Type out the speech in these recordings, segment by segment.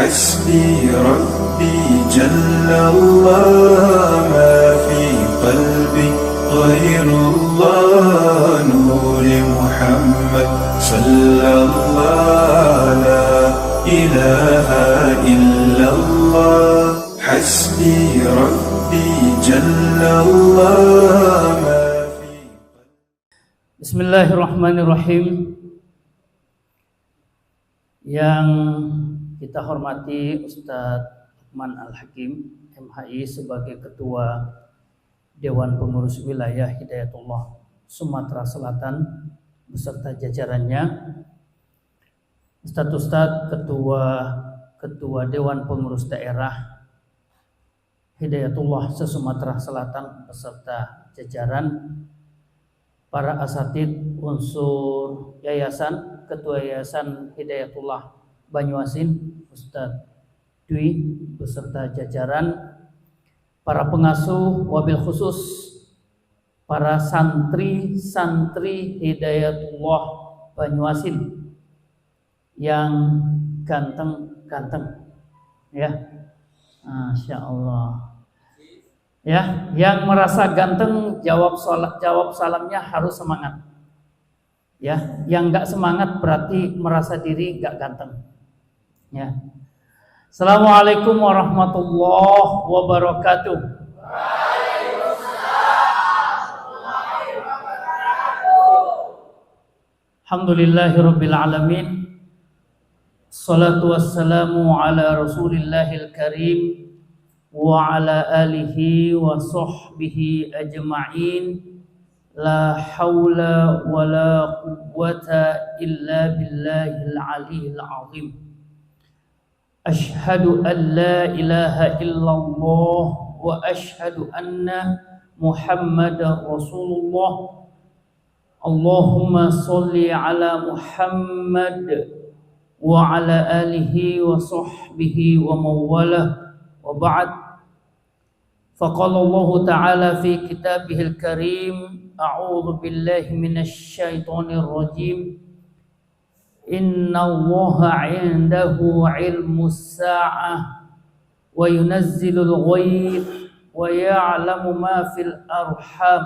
حسبي ربي جل الله ما في قلبي غير الله نور محمد صلى الله لا إله إلا الله حسبي ربي جل الله ما في Bismillahirrahmanirrahim. Yang kita hormati Ustadz Lukman Al-Hakim MHI sebagai Ketua Dewan Pengurus Wilayah Hidayatullah Sumatera Selatan beserta jajarannya, Ustadz Ketua Dewan Pengurus Daerah Hidayatullah se-Sumatera Selatan beserta jajaran, para asatid unsur yayasan, Ketua Yayasan Hidayatullah Banyuasin Ustadz Dwi beserta jajaran, para pengasuh, wabil khusus para santri-santri Hidayatullah Banyuasin yang ganteng-ganteng ya, Masya Allah ya, yang merasa ganteng jawab salamnya harus semangat ya, yang nggak semangat berarti merasa diri nggak ganteng ya. Assalamualaikum warahmatullahi wabarakatuh. Alhamdulillahirabbil alamin. Salatu wassalamu ala Rasulillahil karim wa ala alihi wa sahbihi ajma'in. La haula wa la quwwata illa billahil aliyyil azim. Ashhadu an la ilaha illallah wa ashhadu anna Muhammadar Rasulullah. Allahumma sholli ala Muhammad wa ala alihi wa sahbihi wa mawalah. Wa ba'd. Faqala Allah Ta'ala fi kitabihil karim, a'udzu billahi minasy syaithanir rajim. Inna Allaha 'indahu 'ilmus sa'ah wa yunazzilul ghaib wa ya'lamu ma fil arham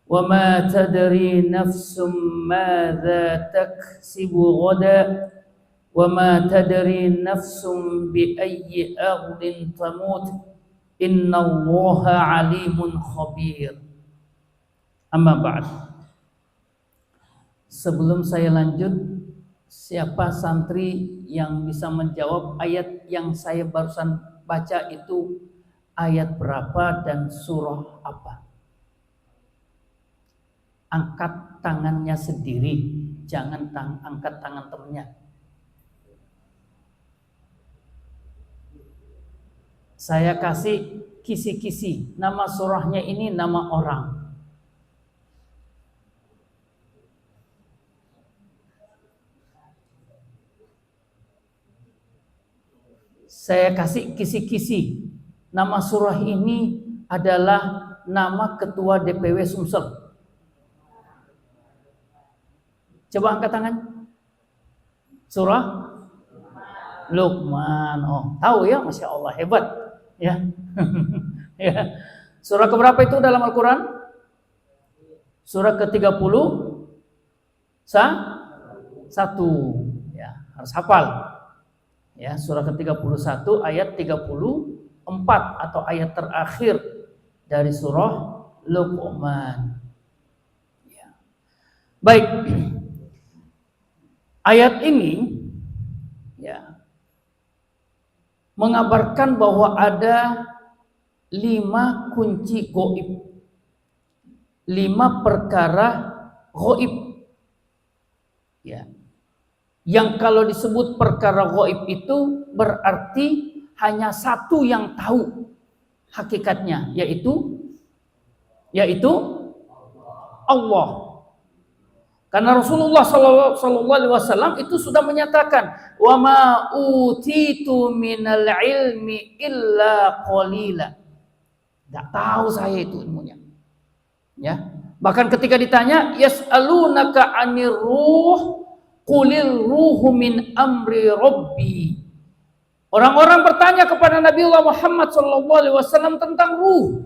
wa ma tadri nafsum madza taksibu ghadan wa ma tadri nafsum bi ayyi ardin tamut. Innallaha alimun khabir. Amma ba'd. Sebelum saya lanjut, siapa santri yang bisa menjawab ayat yang saya barusan baca itu ayat berapa dan surah apa? Angkat tangannya sendiri, jangan angkat tangan temannya. Saya kasih kisi-kisi, nama surahnya ini nama orang. Saya kasih kisi-kisi, nama surah ini adalah nama ketua DPW Sumsel. Coba angkat tangan. Surah Luqman. Oh, tahu ya, Masya Allah, hebat ya. Ya. Surah keberapa itu dalam Al-Quran? Surah ke-30 satu ya, harus hafal ya. Surah ke-31 ayat 34 atau ayat terakhir dari surah Luqman ya. Baik, ayat ini ya mengabarkan bahwa ada 5 kunci gaib, 5 perkara gaib ya, yang kalau disebut perkara gaib itu berarti hanya satu yang tahu hakikatnya, yaitu Allah. Karena Rasulullah sallallahu alaihi wasallam itu sudah menyatakan, wa ma utitu minal ilmi illa qalila. Enggak tahu saya itu ilmunya. Ya. Bahkan ketika ditanya, yas'alunaka 'anir ruh, qulir ruhu min amri rabbi. Orang-orang bertanya kepada Nabi Muhammad SAW tentang ruh.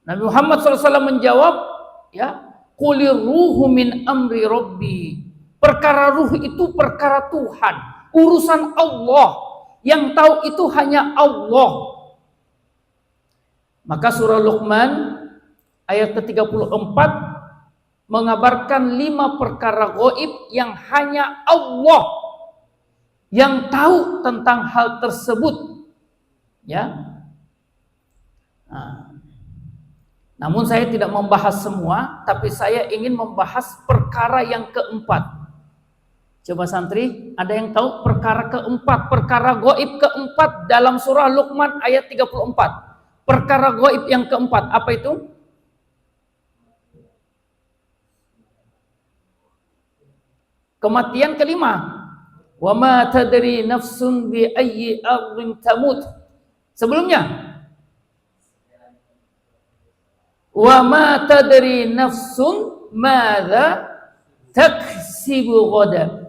Nabi Muhammad SAW menjawab, ya, qulir ruhu min amri rabbi. Perkara ruh itu perkara Tuhan, urusan Allah. Yang tahu itu hanya Allah. Maka surah Luqman ayat ke-34 mengabarkan 5 perkara gaib yang hanya Allah yang tahu tentang hal tersebut. Ya. Namun saya tidak membahas semua, tapi saya ingin membahas perkara yang keempat. Coba santri, ada yang tahu perkara keempat, perkara gaib keempat dalam surah Luqman ayat 34. Perkara gaib yang keempat, apa itu? Kematian kelima. Wa ma tadri nafsun bi ayyi ardhin tamut. Sebelumnya, wa ma tadri nafsun madza taksibu ghadan.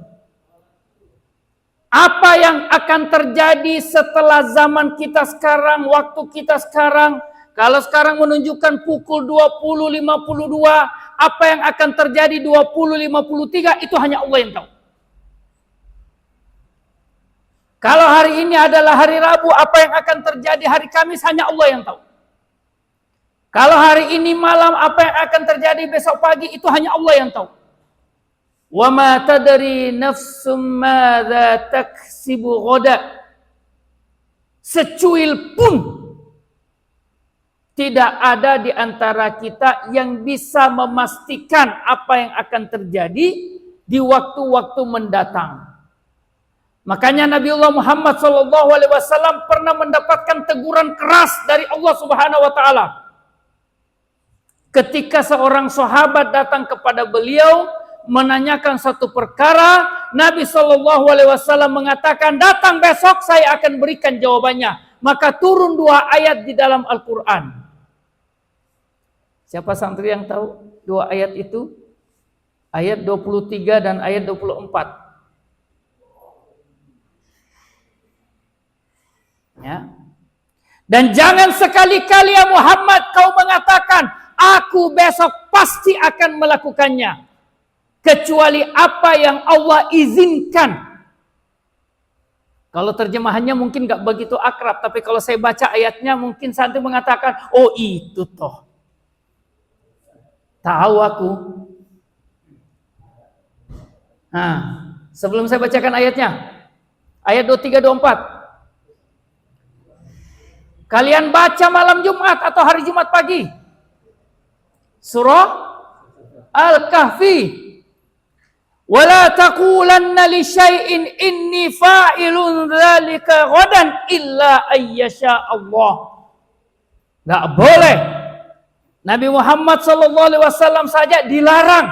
Apa yang akan terjadi setelah zaman kita sekarang, waktu kita sekarang? Kalau sekarang menunjukkan pukul 20.52, apa yang akan terjadi 20.53 itu hanya Allah yang tahu. Kalau hari ini adalah hari Rabu, apa yang akan terjadi hari Kamis hanya Allah yang tahu. Kalau hari ini malam, apa yang akan terjadi besok pagi itu hanya Allah yang tahu. Wa ma tadri nafsum madza taksibu ghadan. Secuil pun tidak ada di antara kita yang bisa memastikan apa yang akan terjadi di waktu-waktu mendatang. Makanya Nabiullah Muhammad SAW pernah mendapatkan teguran keras dari Allah Subhanahu wa taala. Ketika seorang sahabat datang kepada beliau menanyakan satu perkara, Nabi SAW mengatakan, datang besok saya akan berikan jawabannya. Maka turun 2 ayat di dalam Al-Quran. Siapa santri yang tahu 2 ayat itu? Ayat 23 dan ayat 24. Ya. Dan jangan sekali-kali ya Muhammad kau mengatakan, aku besok pasti akan melakukannya. Kecuali apa yang Allah izinkan. Kalau terjemahannya mungkin gak begitu akrab, tapi kalau saya baca ayatnya mungkin santri mengatakan, oh itu toh. Tahu aku. Nah, sebelum saya bacakan ayatnya, ayat 23-24. Kalian baca malam Jumat atau hari Jumat pagi. Surah Al-Kahfi. Wala taqulanna li syai'in inni fa'ilun dzalika ghadan illa ayyasha Allah. Enggak boleh. Nabi Muhammad SAW saja dilarang.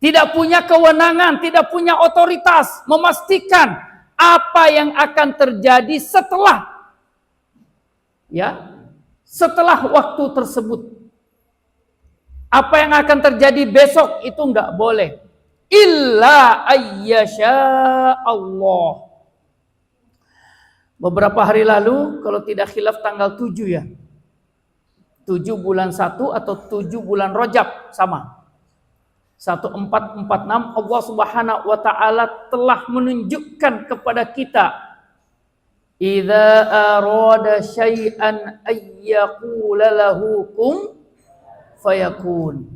Tidak punya kewenangan, tidak punya otoritas memastikan apa yang akan terjadi setelah setelah waktu tersebut. Apa yang akan terjadi besok itu enggak boleh. Illa ayyasha Allah. Beberapa hari lalu, kalau tidak khilaf tanggal 7 ya. 7 bulan 1 atau 7 bulan Rajab sama. 1446 Allah Subhanahu wa taala telah menunjukkan kepada kita idza arada syai'an ayyaqula lahu kun fayakun.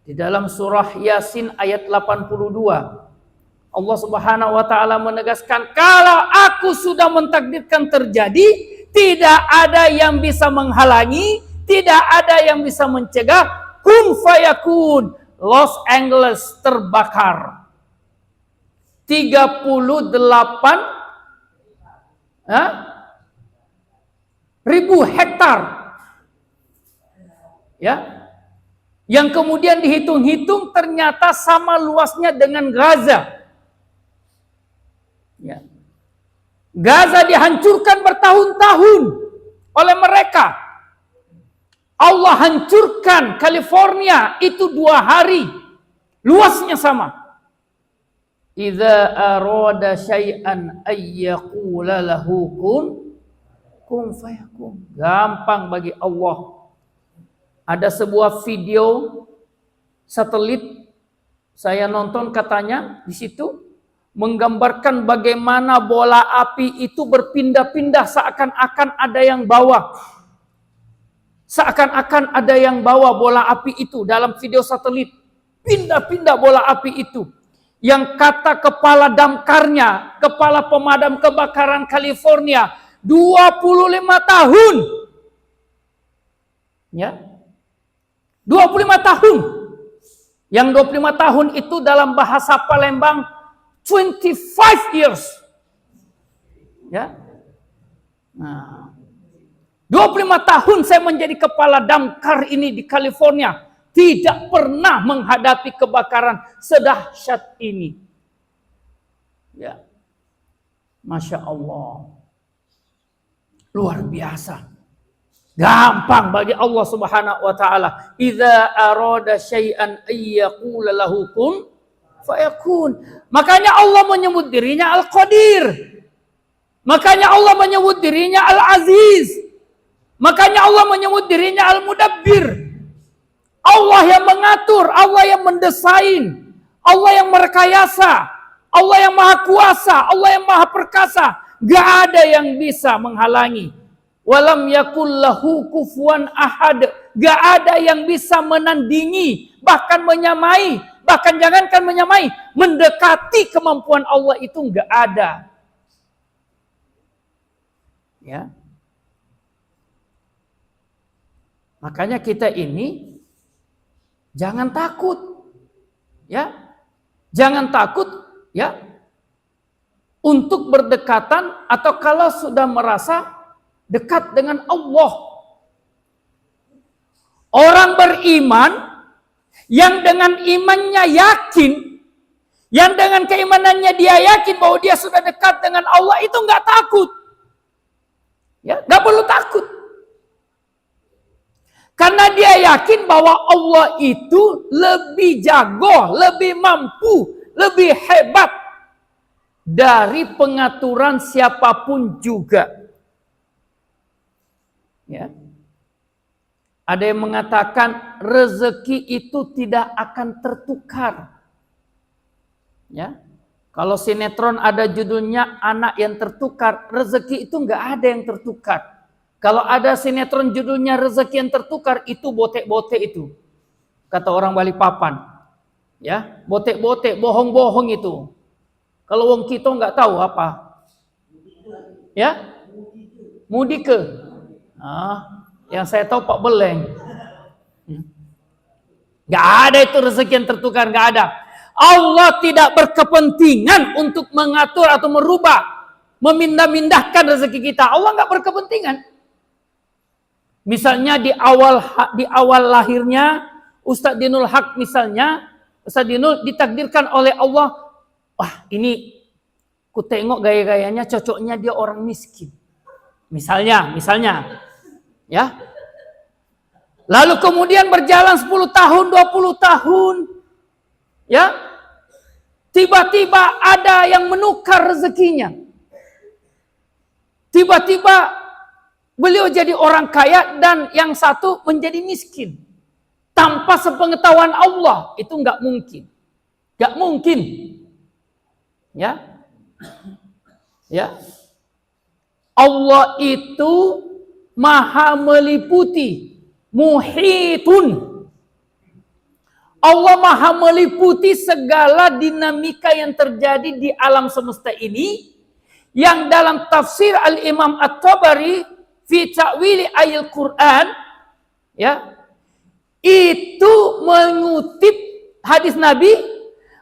Di dalam surah Yasin ayat 82 Allah Subhanahu wa taala menegaskan, kalau aku sudah mentakdirkan terjadi, tidak ada yang bisa menghalangi, tidak ada yang bisa mencegah. Kun fayakun. Los Angeles terbakar 38 ribu hektar, ya, yang kemudian dihitung-hitung ternyata sama luasnya dengan Gaza. Ya. Gaza dihancurkan bertahun-tahun oleh mereka. Allah hancurkan California itu 2 hari. Luasnya sama. Idza arada syai'an ayyaqula lahu kun fayakun. Gampang bagi Allah. Ada sebuah video satelit saya nonton, katanya di situ menggambarkan bagaimana bola api itu berpindah-pindah seakan-akan ada yang bawa. Seakan-akan ada yang bawa bola api itu dalam video satelit. Pindah-pindah bola api itu. Yang kata kepala damkarnya, kepala pemadam kebakaran California, 25 tahun. Ya. 25 tahun. Yang 25 tahun itu dalam bahasa Palembang 25 years. Ya. Nah, 25 tahun saya menjadi kepala damkar ini di California. Tidak pernah menghadapi kebakaran sedahsyat ini. Ya. Masya Allah. Luar biasa. Gampang bagi Allah Subhanahu wa taala. Idza arada syai'an ayyaqula lahu kun fayakun. Makanya Allah menyebut dirinya Al-Qadir. Makanya Allah menyebut dirinya Al-Aziz. Makanya Allah menyebut dirinya Al-Mudabbir. Allah yang mengatur, Allah yang mendesain, Allah yang merekayasa, Allah yang maha kuasa, Allah yang maha perkasa. Gak ada yang bisa menghalangi. Walam yakul lahu kufuwan ahad. Gak ada yang bisa menandingi, bahkan menyamai, bahkan jangankan menyamai, mendekati kemampuan Allah itu gak ada. Ya. Makanya kita ini jangan takut, ya, jangan takut, ya, untuk berdekatan atau kalau sudah merasa dekat dengan Allah. Orang beriman yang dengan imannya yakin, yang dengan keimanannya dia yakin bahwa dia sudah dekat dengan Allah itu nggak takut, ya, nggak perlu takut. Karena dia yakin bahwa Allah itu lebih jago, lebih mampu, lebih hebat dari pengaturan siapapun juga. Ya. Ada yang mengatakan rezeki itu tidak akan tertukar. Ya. Kalau sinetron ada judulnya anak yang tertukar, rezeki itu nggak ada yang tertukar. Kalau ada sinetron judulnya rezeki yang tertukar, itu botek-botek itu. Kata orang Balikpapan. Ya, botek-botek, bohong-bohong itu. Kalau wong kita nggak tahu apa. Ya? Mudike. Yang saya tahu Pak Beleng. Nggak ada itu rezeki yang tertukar, nggak ada. Allah tidak berkepentingan untuk mengatur atau merubah, memindah-mindahkan rezeki kita. Allah nggak berkepentingan. Misalnya di awal lahirnya Ustadz Dinul Haq, misalnya Ustadz Dinul ditakdirkan oleh Allah, wah ini ku tengok gaya-gayanya cocoknya dia orang miskin. Misalnya, ya. Lalu kemudian berjalan 10 tahun, 20 tahun, ya. Tiba-tiba ada yang menukar rezekinya. Tiba-tiba beliau jadi orang kaya dan yang satu menjadi miskin. Tanpa sepengetahuan Allah, itu nggak mungkin. Nggak mungkin. Ya. Ya. Allah itu maha meliputi, muhitun. Allah maha meliputi segala dinamika yang terjadi di alam semesta ini, yang dalam tafsir Al-Imam At-Tabari fi ta'wili ayil Quran, ya, itu mengutip hadis Nabi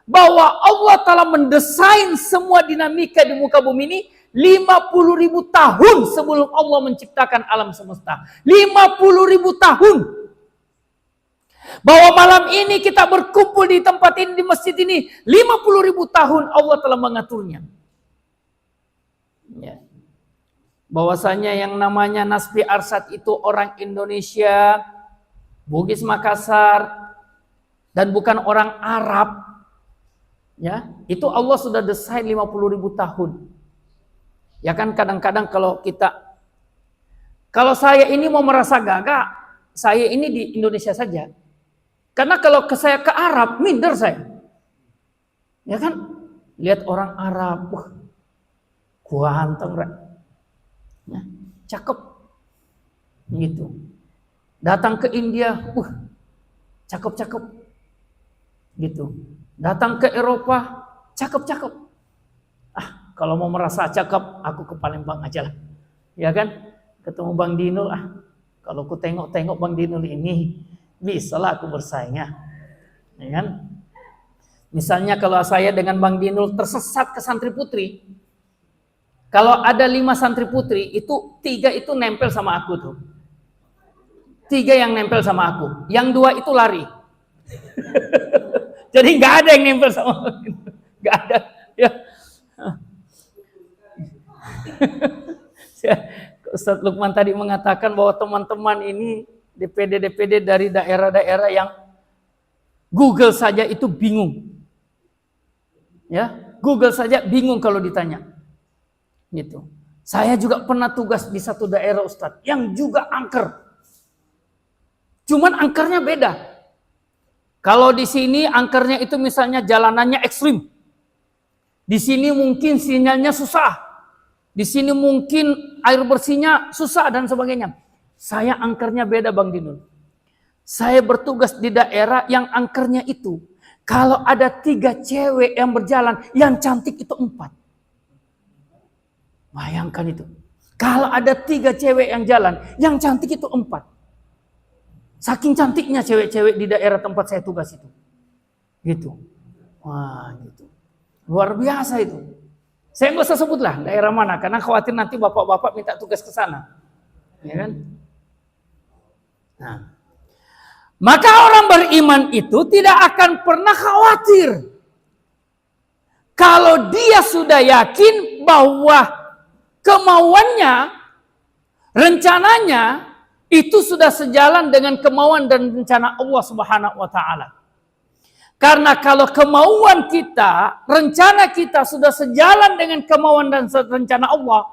bahwa Allah telah mendesain semua dinamika di muka bumi ini 50.000 tahun sebelum Allah menciptakan alam semesta. 50.000 tahun. Bahwa malam ini kita berkumpul di tempat ini, di masjid ini, 50.000 tahun Allah telah mengaturnya. Ya. Bahwasanya yang namanya Nasbi Arsad itu orang Indonesia, Bugis Makassar, dan bukan orang Arab. Ya, itu Allah sudah desain 50.000 tahun. Ya kan kadang-kadang kalau saya ini mau merasa gagah, saya ini di Indonesia saja. Karena kalau saya ke Arab, minder saya. Ya kan? Lihat orang Arab, ganteng, ya, cakep. Gitu. Datang ke India, cakep-cakep. Gitu. Datang ke Eropa, cakep-cakep. Kalau mau merasa cakep, aku ke Palembang aja lah. Ya kan? Ketemu Bang Dinul, kalau aku tengok-tengok Bang Dinul ini, bisa lah aku bersaing ya. Ya kan? Misalnya kalau saya dengan Bang Dinul tersesat ke santri putri, kalau ada 5 santri putri, itu 3 itu nempel sama aku tuh. 3 yang nempel sama aku, yang 2 itu lari. Jadi nggak ada yang nempel sama aku. Nggak ada. Ya. Ustadz Lukman tadi mengatakan bahwa teman-teman ini DPD dari daerah-daerah yang Google saja itu bingung. Ya, Google saja bingung kalau ditanya. Gitu. Saya juga pernah tugas di satu daerah Ustadz yang juga angker. Cuman angkernya beda. Kalau di sini angkernya itu misalnya jalanannya ekstrim. Di sini mungkin sinyalnya susah. Di sini mungkin air bersihnya susah dan sebagainya. Saya angkernya beda Bang Dinul. Saya bertugas di daerah yang angkernya itu. Kalau ada 3 cewek yang berjalan, yang cantik itu 4. Bayangkan itu. Kalau ada 3 cewek yang jalan, yang cantik itu 4. Saking cantiknya cewek-cewek di daerah tempat saya tugas itu. Gitu. Wah gitu. Luar biasa itu. Saya nggak usah sebutlah daerah mana, karena khawatir nanti bapak-bapak minta tugas ke sana. Ya kan? Nah. Maka orang beriman itu tidak akan pernah khawatir. Kalau dia sudah yakin bahwa kemauannya, rencananya, itu sudah sejalan dengan kemauan dan rencana Allah Subhanahu wa Ta'ala. Karena kalau kemauan kita, rencana kita sudah sejalan dengan kemauan dan rencana Allah,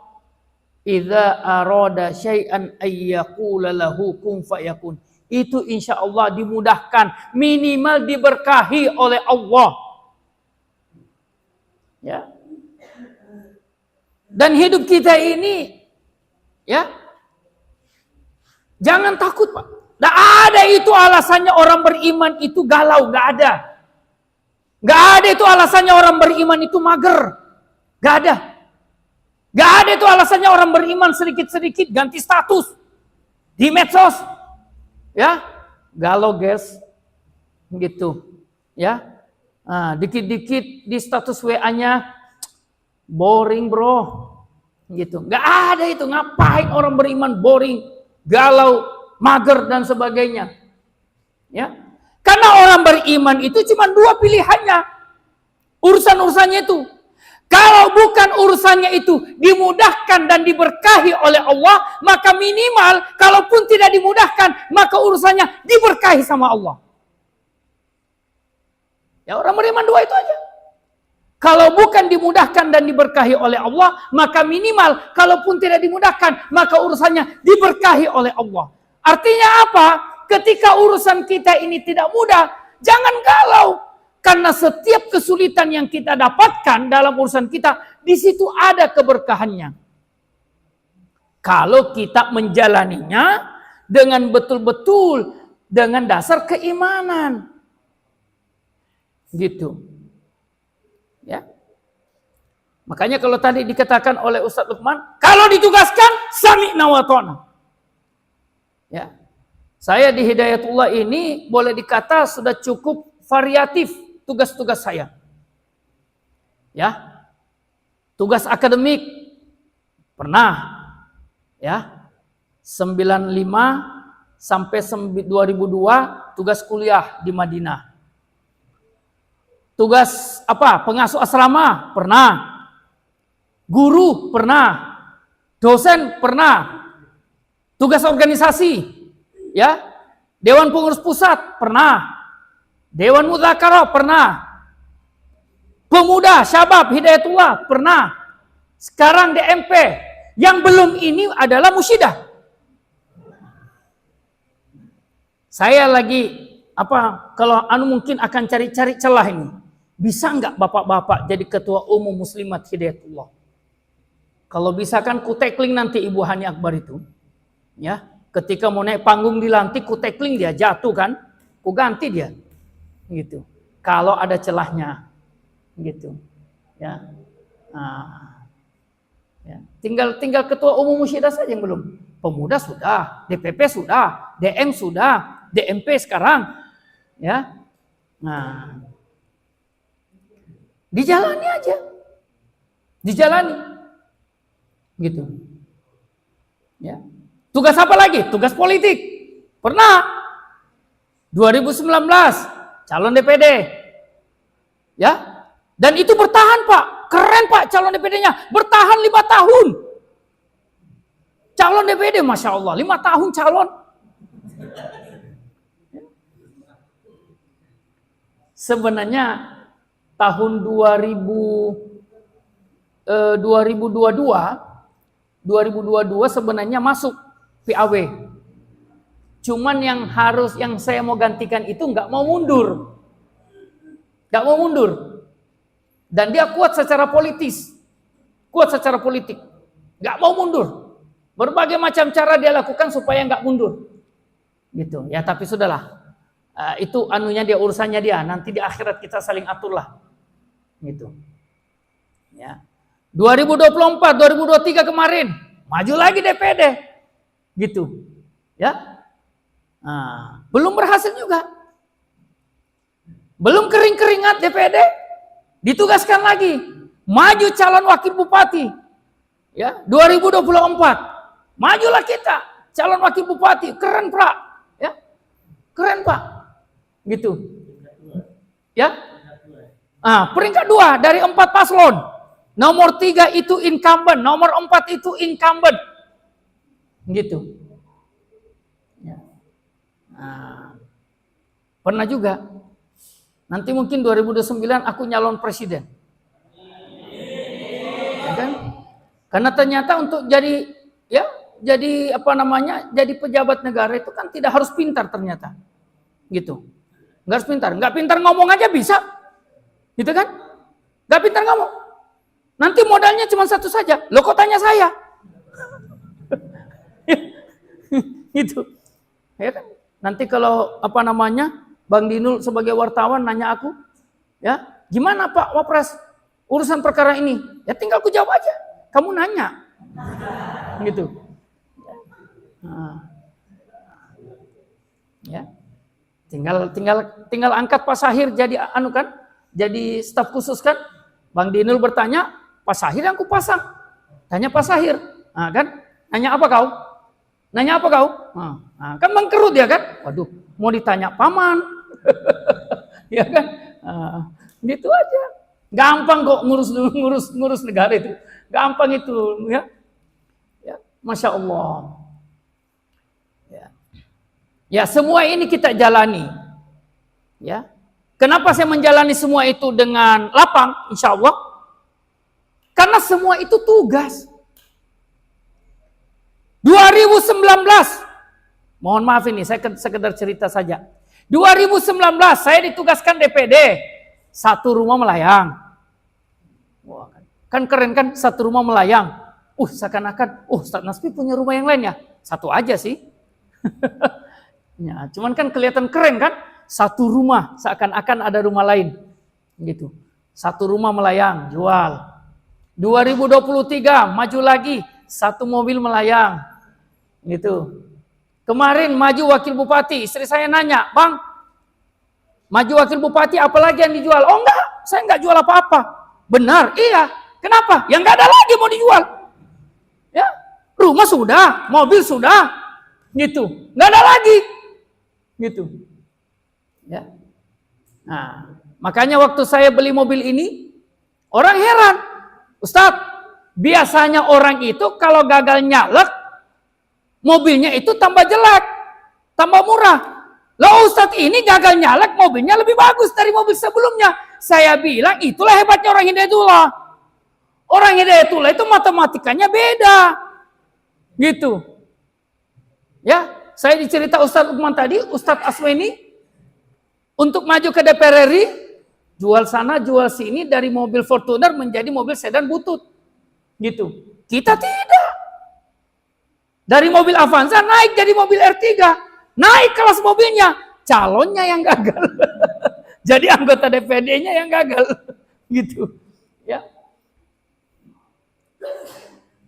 idza arada syai'an ayyaqula lahu kun fayakun. Itu insya Allah dimudahkan, minimal diberkahi oleh Allah. Ya. Dan hidup kita ini, ya, jangan takut Pak. Tidak ada itu alasannya orang beriman itu galau, nggak ada. Nggak ada itu alasannya orang beriman itu mager, nggak ada. Nggak ada itu alasannya orang beriman sedikit-sedikit ganti status di medsos, ya, galau guys, gitu, ya. Nah, dikit-dikit di status WA-nya boring bro, gitu. Nggak ada itu, ngapain orang beriman boring, galau, mager dan sebagainya, ya. Karena orang beriman itu cuma 2 pilihannya. Urusan-urusannya itu. Kalau bukan urusannya itu dimudahkan dan diberkahi oleh Allah, maka minimal kalaupun tidak dimudahkan, maka urusannya diberkahi sama Allah. Ya, orang beriman 2 itu aja. Kalau bukan dimudahkan dan diberkahi oleh Allah, maka minimal kalaupun tidak dimudahkan, maka urusannya diberkahi oleh Allah. Artinya apa? Ketika urusan kita ini tidak mudah, jangan galau. Karena setiap kesulitan yang kita dapatkan dalam urusan kita, di situ ada keberkahannya. Kalau kita menjalaninya dengan betul-betul, dengan dasar keimanan. Gitu. Ya. Makanya kalau tadi dikatakan oleh Ustadz Lukman, kalau ditugaskan, sami'na wa ta'na. Ya. Saya di Hidayatullah ini boleh dikata sudah cukup variatif tugas-tugas saya. Ya. Tugas akademik pernah, ya. 95 sampai 2002 tugas kuliah di Madinah. Tugas pengasuh asrama pernah. Guru pernah. Dosen pernah. Tugas organisasi, ya, Dewan Pengurus Pusat pernah, Dewan Mudzakarah pernah, Pemuda, Syabab, Hidayatullah, pernah. Sekarang DMP. Yang belum ini adalah musyidah. Saya lagi, kalau mungkin akan cari-cari celah ini. Bisa nggak bapak-bapak jadi ketua umum Muslimat Hidayatullah? Kalau bisa kan ku tackling nanti Ibu Hani Akbar itu. Ya, ketika mau naik panggung dilantik, ku tackling dia, jatuh kan. Ku ganti dia. Gitu. Kalau ada celahnya. Gitu. Ya. Nah, ya. Tinggal ketua umum musyidah saja yang belum. Pemuda sudah, DPP sudah, DM sudah, DMP sekarang. Ya. Nah, dijalani aja. Dijalani. Gitu. Ya. Tugas apa lagi? Tugas politik. Pernah. 2019 calon DPD. Ya. Dan itu bertahan, Pak. Keren, Pak, calon DPD-nya. Bertahan 5 tahun. Calon DPD, Masya Allah. 5 tahun calon. Sebenarnya tahun 2022 sebenarnya masuk PAW. Cuman yang saya mau gantikan itu nggak mau mundur. Nggak mau mundur. Dan dia kuat secara politis. Kuat secara politik. Nggak mau mundur. Berbagai macam cara dia lakukan supaya nggak mundur. Gitu. Ya tapi sudahlah. Itu dia urusannya dia. Nanti di akhirat kita saling aturlah. Gitu. Ya. 2024, 2023 kemarin maju lagi DPD. Gitu. Ya. Belum berhasil juga. Belum kering-keringat DPD. Ditugaskan lagi. Maju calon wakil bupati. Ya, 2024. Majulah kita calon wakil bupati. Keren, Pak. Ya. Keren, Pak. Gitu. Ya. Peringkat 2 dari 4 paslon. Nomor 3 itu incumbent, nomor 4 itu incumbent. Gitu. Ya. Pernah juga. Nanti mungkin 2029 aku nyalon presiden. Ya kan? Karena ternyata untuk jadi jadi pejabat negara itu kan tidak harus pintar ternyata. Gitu. Enggak harus pintar. Enggak pintar ngomong aja bisa. Gitu kan? Enggak pintar ngomong. Nanti modalnya cuma satu saja. Loh kok tanya saya? Gitu. Ya kan? Nanti kalau Bang Dinul sebagai wartawan nanya aku, ya, gimana Pak Wapres urusan perkara ini? Ya tinggal ku jawab aja. Kamu nanya. Gitu. Ya. Tinggal angkat Pak Sahir jadi jadi staf khusus kan? Bang Dinul bertanya, Pak Sahir yang kupasang. Tanya Pak Sahir. Kan? Nanya apa kau? Nanya apa kau? Kan mengkerut ya kan? Waduh, mau ditanya paman. Ya kan? Gitu aja. Gampang kok ngurus negara itu. Gampang itu, ya. Ya, Masya Allah. Ya, semua ini kita jalani. Ya. Kenapa saya menjalani semua itu dengan lapang, insya Allah? Karena semua itu tugas. 2019, mohon maaf ini, saya sekedar cerita saja. 2019, saya ditugaskan DPD, satu rumah melayang. Wah, kan keren kan, satu rumah melayang. Seakan-akan, Ustaz Nasfi punya rumah yang lain ya? Satu aja sih. Ya, cuman kan kelihatan keren kan? Satu rumah, seakan-akan ada rumah lain. Gitu. Satu rumah melayang, jual. 2023, maju lagi, satu mobil melayang. Gitu. Kemarin maju wakil bupati, istri saya nanya, Bang, maju wakil bupati apalagi yang dijual? Oh enggak, saya enggak jual apa-apa. Benar, iya. Kenapa? Ya enggak ada lagi mau dijual. Ya, rumah sudah, mobil sudah. Gitu. Enggak ada lagi. Gitu. Ya. Nah, makanya waktu saya beli mobil ini, orang heran. Ustadz, biasanya orang itu kalau gagal nyalek, mobilnya itu tambah jelek, tambah murah. Lah Ustadz ini gagal nyalek, mobilnya lebih bagus dari mobil sebelumnya. saya bilang itulah hebatnya orang Hidayatullah. Orang Hidayatullah itu matematikanya beda. Gitu. Ya, saya dicerita Ustadz Lukman tadi, Ustadz Asweni untuk maju ke DPR RI, jual sana, jual sini dari mobil Fortuner menjadi mobil sedan butut. Gitu. Kita tidak. Dari mobil Avanza naik jadi mobil R3. Naik kelas mobilnya. Calonnya yang gagal. Jadi anggota DPD-nya yang gagal. Gitu. Ya.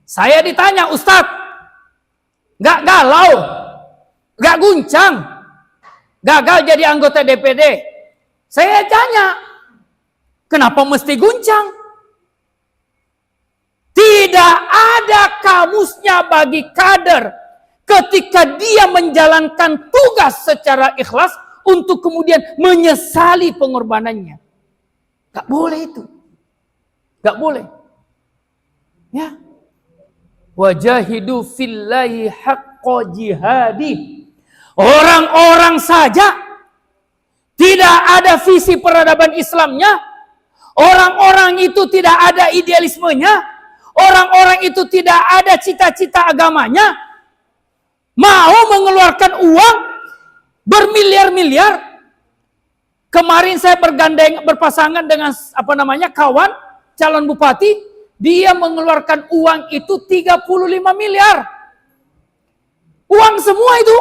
Saya ditanya, Ustadz, nggak galau, nggak guncang, gagal jadi anggota DPD. Saya tanya, kenapa mesti guncang? Tidak ada kamusnya bagi kader ketika dia menjalankan tugas secara ikhlas untuk kemudian menyesali pengorbanannya. Gak boleh itu. Gak boleh. Ya. Wajahidu fillahi haqqa jihadi. Orang-orang saja tidak ada visi peradaban Islamnya. Orang-orang itu tidak ada idealismenya. Orang-orang itu tidak ada cita-cita agamanya. Mau mengeluarkan uang bermiliar-miliar. Kemarin saya berpasangan dengan kawan calon bupati. Dia mengeluarkan uang itu 35 miliar. Uang semua itu.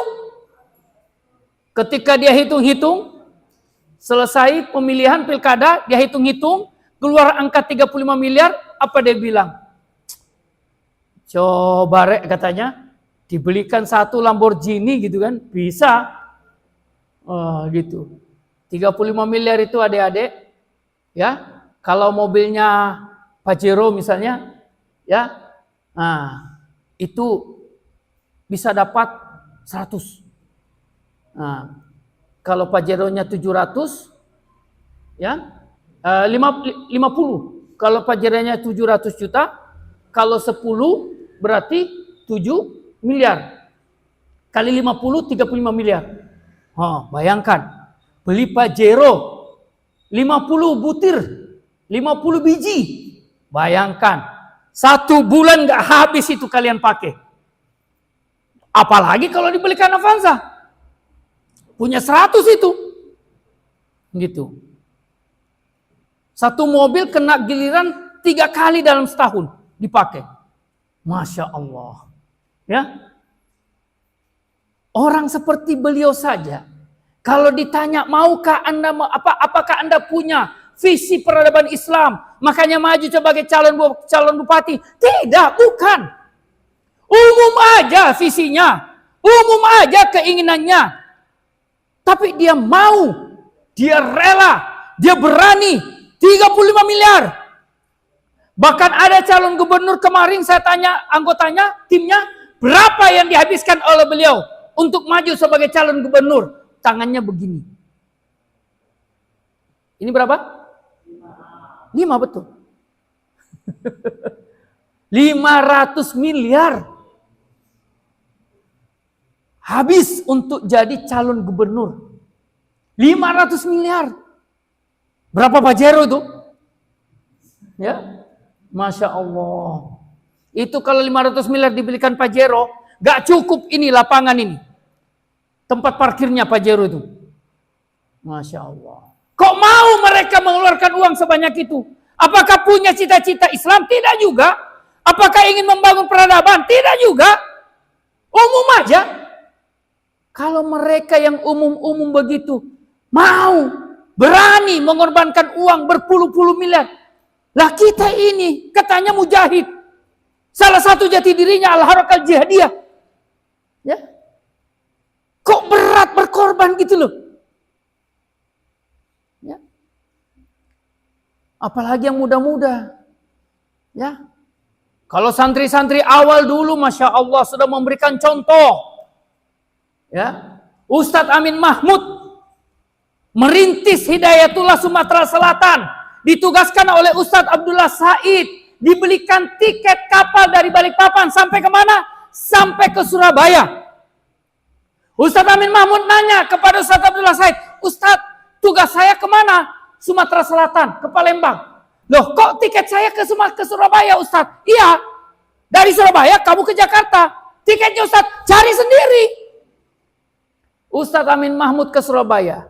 Ketika dia hitung-hitung, selesai pemilihan pilkada, dia hitung-hitung, keluar angka 35 miliar, apa dia bilang? Coba rek katanya, dibelikan satu Lamborghini gitu kan, bisa. Oh gitu. 35 miliar itu adik-adik, ya. Kalau mobilnya Pajero misalnya, ya, nah, itu bisa dapat 100. Nah, kalau Pajeronya 700, ya, 50. Kalau Pajeronya 700 juta, kalau 10 berarti 7 miliar. Kali 50, 35 miliar. Oh, bayangkan, beli Pajero 50 butir, 50 biji. Bayangkan, 1 bulan gak habis itu kalian pakai. Apalagi kalau dibelikan Avanza. Punya 100 itu. Gitu. 1 mobil kena giliran 3 kali dalam setahun dipakai. Masya Allah. Ya. Orang seperti beliau saja, kalau ditanya maukah Anda, apakah Anda punya visi peradaban Islam, makanya maju sebagai calon bupati? Tidak, bukan. Umum aja visinya, umum aja keinginannya. Tapi dia mau, dia rela, dia berani. 35 miliar. Bahkan ada calon gubernur kemarin saya tanya anggotanya, timnya, berapa yang dihabiskan oleh beliau untuk maju sebagai calon gubernur? Tangannya begini. Ini berapa? 5 betul. 500 miliar. Habis untuk jadi calon gubernur. 500 miliar. Berapa Pajero itu? Ya. Masya Allah. Itu kalau 500 miliar dibelikan Pajero, gak cukup ini lapangan ini. Tempat parkirnya Pajero itu. Masya Allah. Kok mau mereka mengeluarkan uang sebanyak itu? Apakah punya cita-cita Islam? Tidak juga. Apakah ingin membangun peradaban? Tidak juga. Umum aja. Kalau mereka yang umum-umum begitu, mau, berani mengorbankan uang berpuluh-puluh miliar. Lah kita ini katanya mujahid. Salah satu jati dirinya Al-Harakah Jihadiyah. Ya. Kok berat berkorban gitu loh. Ya. Apalagi yang muda-muda. Ya. Kalau santri-santri awal dulu Masya Allah sudah memberikan contoh. Ya. Ustadz Amin Mahmud merintis Hidayatullah Sumatera Selatan. Ditugaskan oleh Ustadz Abdullah Said. Dibelikan tiket kapal dari Balikpapan sampai kemana? Sampai ke Surabaya. Ustadz Amin Mahmud nanya kepada Ustadz Abdullah Said, Ustadz, tugas saya kemana? Sumatera Selatan, ke Palembang. Loh, kok tiket saya ke Surabaya, Ustadz? Iya, dari Surabaya kamu ke Jakarta. Tiketnya Ustadz, cari sendiri. Ustadz Amin Mahmud ke Surabaya.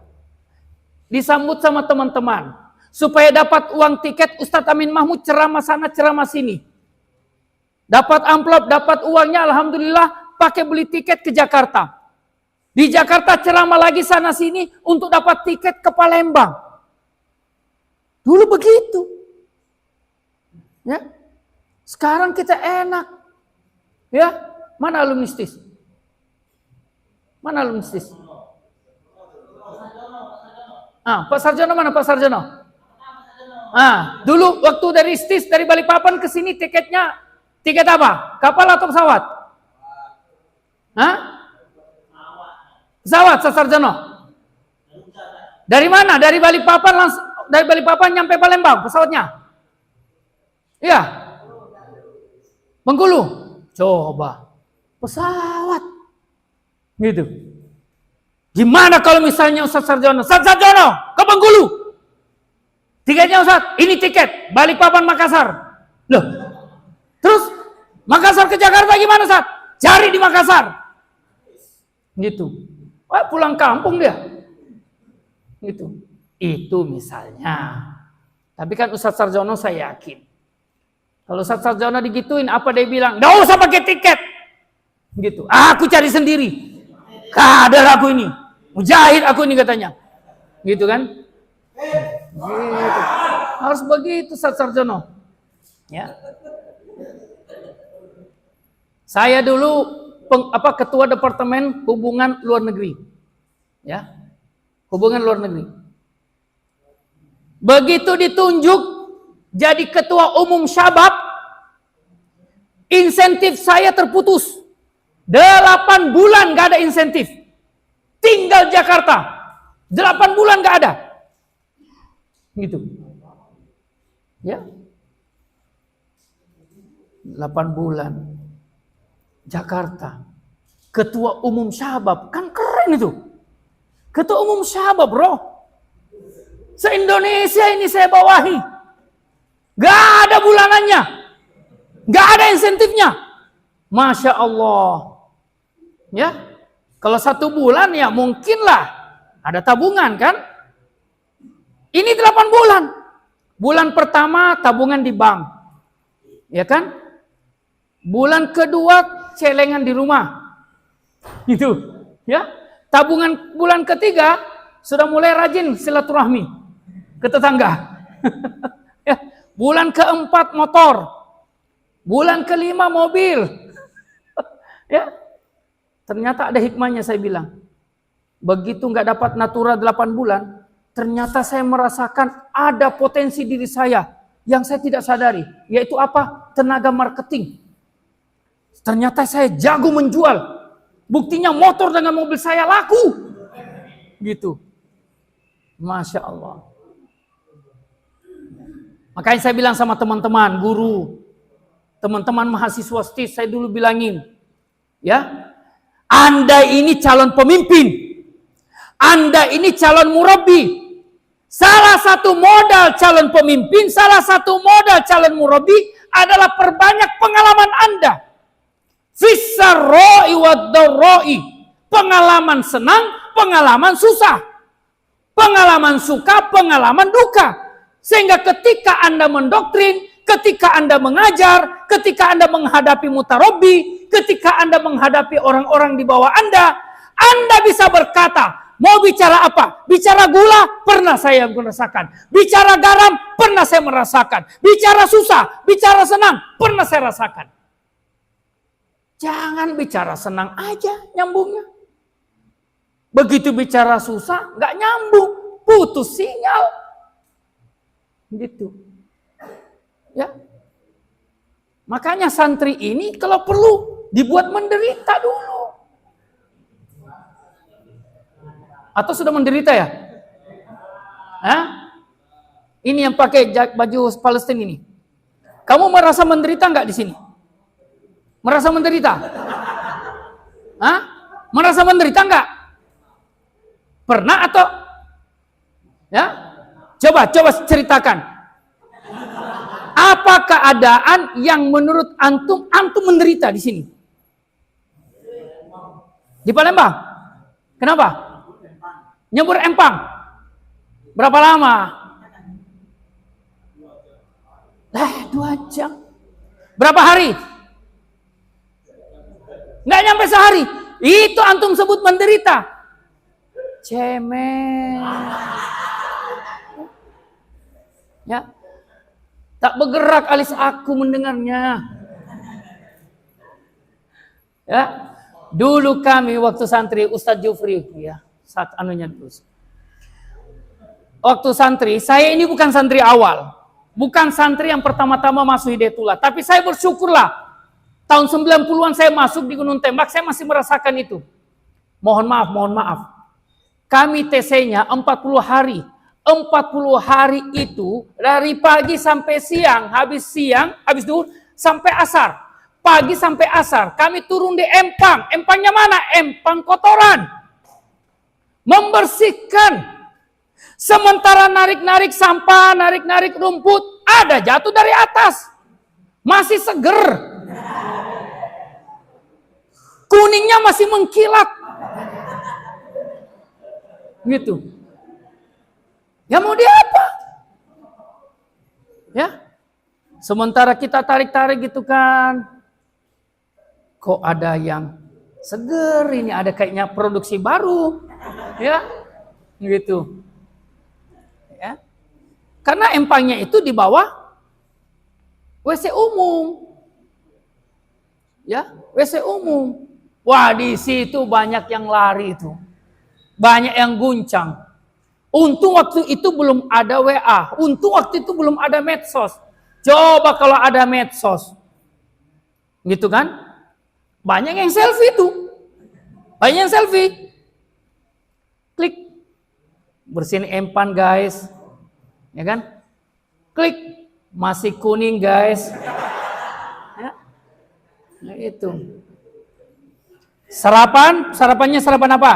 Disambut sama teman-teman. Supaya dapat uang tiket, Ustadz Amin Mahmud ceramah sana, ceramah sini. Dapat amplop, dapat uangnya, alhamdulillah, pakai beli tiket ke Jakarta. Di Jakarta ceramah lagi sana sini untuk dapat tiket ke Palembang. Dulu begitu. Ya. Sekarang kita enak. Ya, mana alumnistis? Mana alumnistis? Pak Sarjono mana Pak Sarjono? Dulu waktu dari STIS dari Balikpapan ke sini tiketnya tiket apa? Kapal atau pesawat? Pesawat, Pak Sarjono. Dari mana? Dari Balikpapan langsung, dari Balikpapan nyampe Palembang pesawatnya? Iya. Bengkulu. Coba. Pesawat. Gitu. Gimana kalau misalnya Ustaz Sarjono? Ustaz Sarjono ke Bengkulu. Tiketnya Ustaz, ini tiket Balikpapan Makassar. Loh. Terus Makassar ke Jakarta gimana Ustaz? Cari di Makassar. Gitu. Wah, pulang kampung dia. Gitu. Itu misalnya. Tapi kan Ustaz Sarjono saya yakin. Kalau Ustaz Sarjono digituin, apa dia bilang? Nggak usah pakai tiket. Gitu. Aku cari sendiri. Kader aku ini. Mujahid aku ini katanya. Gitu kan? Gitu. Harus begitu Ustaz Sarjono. Ya. Saya dulu ketua departemen hubungan luar negeri. Ya. Hubungan luar negeri. Begitu ditunjuk jadi ketua umum Syabab, insentif saya terputus. 8 bulan gak ada insentif. Tinggal Jakarta. 8 bulan gak ada. Gitu. Ya. 8 bulan. Jakarta. Ketua umum Syabab. Kan keren itu. Ketua umum Syabab, bro. Se-Indonesia ini saya bawahi. Gak ada bulanannya. Gak ada insentifnya. Masya Allah. Ya. Kalau 1 bulan ya mungkinlah. Ada tabungan kan. Ini 8 bulan. Bulan pertama tabungan di bank. Ya kan. Bulan kedua celengan di rumah. Gitu. Ya. Tabungan bulan ketiga sudah mulai rajin silaturahmi ke tetangga. Ya. Bulan keempat motor. Bulan kelima mobil. Ya. Ternyata ada hikmahnya saya bilang. Begitu nggak dapat natura 8 bulan, ternyata saya merasakan ada potensi diri saya yang saya tidak sadari. Yaitu apa? Tenaga marketing. Ternyata saya jago menjual. Buktinya motor dengan mobil saya laku. Gitu. Masya Allah. Makanya saya bilang sama teman-teman, guru, teman-teman mahasiswa STIS, saya dulu bilangin, ya, Anda ini calon pemimpin, Anda ini calon murabbi. Salah satu modal calon pemimpin, salah satu modal calon murabbi adalah perbanyak pengalaman Anda. Fissarra'i wad-dharra'i. Pengalaman senang, pengalaman susah. Pengalaman suka, pengalaman duka. Sehingga ketika Anda mendoktrin, ketika Anda mengajar, ketika Anda menghadapi mutarabbi, ketika Anda menghadapi orang-orang di bawah Anda bisa berkata, mau bicara apa? Bicara gula, pernah saya merasakan. Bicara garam, pernah saya merasakan. Bicara susah, bicara senang, pernah saya rasakan. Jangan bicara senang aja nyambungnya. Begitu bicara susah, nggak nyambung, putus sinyal. Gitu. Ya. Makanya santri ini kalau perlu dibuat menderita dulu. Atau sudah menderita ya? Hah? Ini yang pakai baju Palestina ini. Kamu merasa menderita nggak di sini? Merasa menderita? Hah? Merasa menderita nggak? Pernah atau? Ya? Coba ceritakan. Apa keadaan yang menurut antum menderita di sini? Di Palembang. Kenapa? Nyebur empang. Berapa lama? 2 jam. Berapa hari? Nggak nyampe sehari. Itu antum sebut menderita. Cemen. Ya. Tak bergerak alis aku mendengarnya. Ya. Dulu kami waktu santri Ustadz Jufri ya, saat anunya terus. Waktu santri, saya ini bukan santri awal. Bukan santri yang pertama-tama masuk Hidayatullah, tapi saya bersyukurlah. Tahun 90-an saya masuk di Gunung Tembak, saya masih merasakan itu. Mohon maaf. Kami TC-nya 40 hari. 40 hari itu dari pagi sampai siang, habis duhur sampai asar. Pagi sampai asar, kami turun di empang. Empangnya mana? Empang kotoran. Membersihkan. Sementara narik-narik sampah, narik-narik rumput, ada jatuh dari atas. Masih seger. Kuningnya masih mengkilat. Gitu. Ya mau dia apa? Ya. Sementara kita tarik-tarik gitu kan. Kok ada yang seger, ini ada kayaknya produksi baru. Ya. Gitu. Ya. Karena empangnya itu di bawah WC umum. Ya, WC umum. Wah, di situ banyak yang lari itu. Banyak yang guncang. Untung waktu itu belum ada WA. Untung waktu itu belum ada medsos. Coba kalau ada medsos. Gitu kan? Banyak yang selfie itu. Banyak yang selfie. Klik. Bersihin empang guys. Ya kan? Klik. Masih kuning guys. Ya. Nah itu. Sarapannya sarapan apa?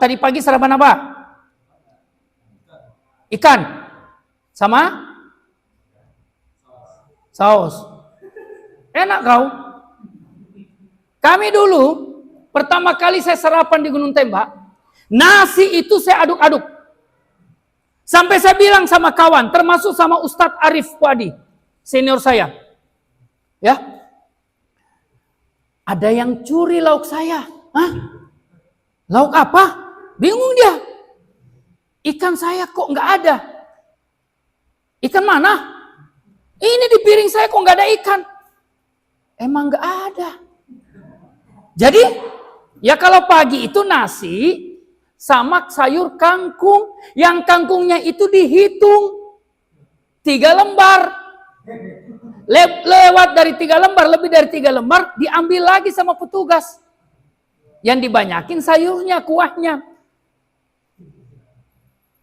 Tadi pagi sarapan apa? Ikan. Sama? Saus. Enak kau. Kami dulu, pertama kali saya sarapan di Gunung Tembak, nasi itu saya aduk-aduk. Sampai saya bilang sama kawan, termasuk sama Ustadz Arif Wadi, senior saya. Ya. Ada yang curi lauk saya. Hah? Lauk apa? Bingung dia. Ikan saya kok nggak ada. Ikan mana? Ini di piring saya kok nggak ada ikan. Emang nggak ada. Jadi, ya kalau pagi itu nasi sama sayur kangkung. Yang kangkungnya itu dihitung 3 lembar. Lewat dari 3 lembar, lebih dari 3 lembar, diambil lagi sama petugas. Yang dibanyakin sayurnya, kuahnya.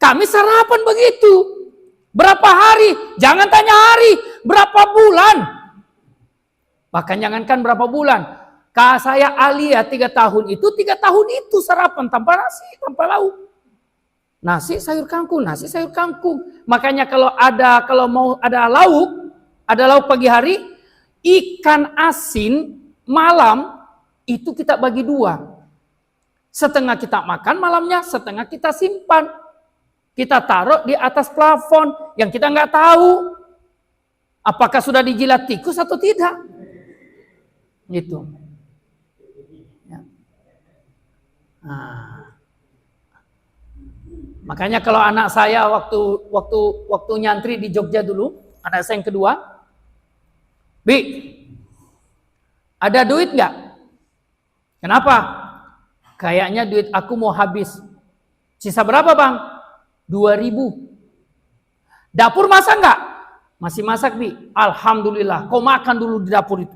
Kami sarapan begitu. Berapa hari? Jangan tanya hari. Berapa bulan? Bahkan jangankan berapa bulan. Saya Alia 3 tahun itu sarapan tanpa nasi, tanpa lauk. Nasi sayur kangkung, nasi sayur kangkung. Makanya kalau mau ada lauk pagi hari, ikan asin malam itu kita bagi 2. Setengah kita makan malamnya, setengah kita simpan. Kita taruh di atas plafon yang kita nggak tahu apakah sudah dijilat tikus atau tidak. Gitu. Nah, makanya kalau anak saya waktu nyantri di Jogja dulu, anak saya yang kedua, Bi, ada duit nggak? Kenapa? Kayaknya duit aku mau habis. Sisa berapa bang? 2.000. Dapur masak nggak? Masih masak Bi. Alhamdulillah. Kau makan dulu di dapur itu.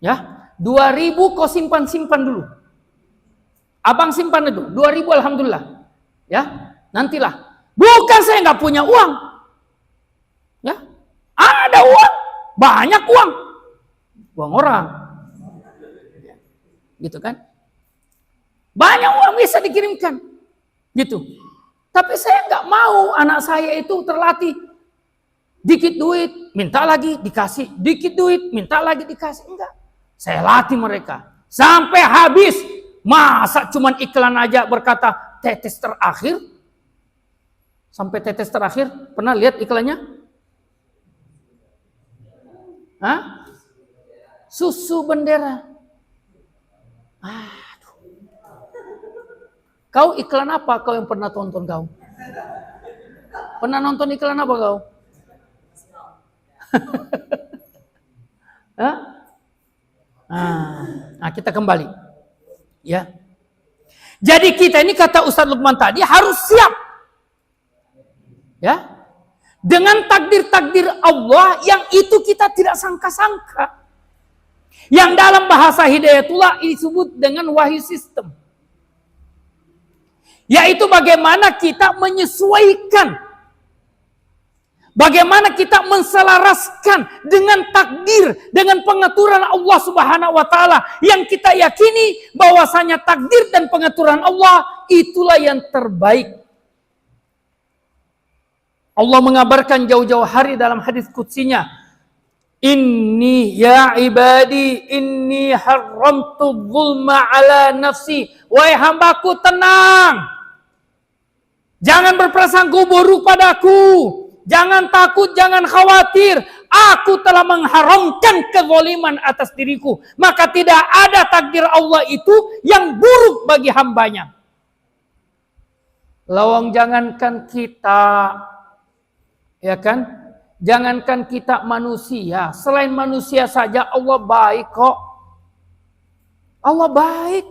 Ya, 2.000 kau simpan dulu. Abang simpan itu, 2.000 alhamdulillah. Ya, nantilah. Bukan saya nggak punya uang. Ya, ada uang, banyak uang. Uang orang. Gitu kan? Banyak uang bisa dikirimkan. Gitu. Tapi saya nggak mau anak saya itu terlatih. Dikit duit, minta lagi, dikasih. Dikit duit, minta lagi, dikasih. Enggak. Saya latih mereka. Sampai habis. Masa cuman iklan aja berkata tetes terakhir? Sampai tetes terakhir. Pernah lihat iklannya? Hah? Susu bendera. Aduh. Kau iklan apa kau yang pernah tonton kau? Pernah nonton iklan apa kau? Hah? Nah, kita kembali. Ya. Jadi kita ini kata Ustadz Lukman tadi harus siap. Ya. Dengan takdir-takdir Allah yang itu kita tidak sangka-sangka. Yang dalam bahasa Hidayatullah disebut dengan wahyu sistem. Yaitu bagaimana kita menyesuaikan. Bagaimana kita menselaraskan dengan takdir, dengan pengaturan Allah Subhanahu wa taala yang kita yakini bahwasanya takdir dan pengaturan Allah itulah yang terbaik. Allah mengabarkan jauh-jauh hari dalam hadis qudsinya, Inni ya ibadi inni haramtu dzulma ala nafsi. Wahai hambaku, tenang. Jangan berprasangka buruk padaku. Jangan takut, jangan khawatir. Aku telah mengharamkan kezaliman atas diriku. Maka tidak ada takdir Allah itu yang buruk bagi hambanya. Lawang jangankan kita, ya kan? Jangankan kita manusia. Selain manusia saja Allah baik kok. Allah baik.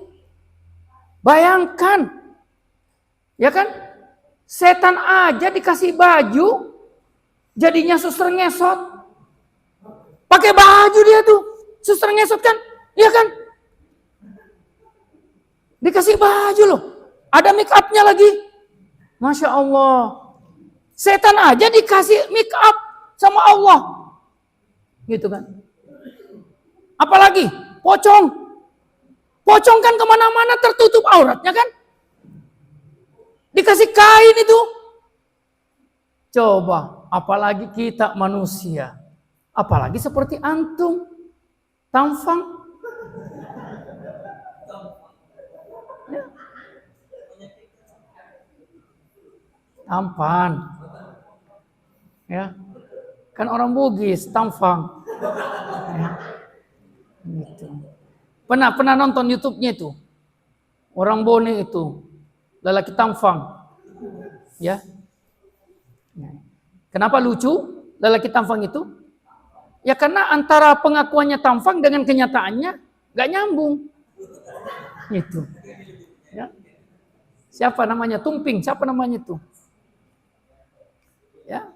Bayangkan. Ya kan? Setan aja dikasih baju. Jadinya suster ngesot. Pakai baju dia tuh. Suster ngesot kan? Iya kan? Dikasih baju loh. Ada make upnya lagi. Masya Allah. Setan aja dikasih make up sama Allah. Gitu kan? Apalagi? Pocong. Pocong kan kemana-mana tertutup auratnya kan? Dikasih kain itu. Coba, apalagi kita manusia. Apalagi seperti antum. Tamfang. Ya. Tampan. Ya. Kan orang Bugis, tamfang. Ya. Gitu. Pernah nonton YouTube-nya itu. Orang Bone itu. Lelaki tamfang. Ya. Kenapa lucu lelaki tamfang itu? Ya karena antara pengakuannya tamfang dengan kenyataannya gak nyambung. Gitu. Ya. Siapa namanya? Tumping. Siapa namanya itu? Ya.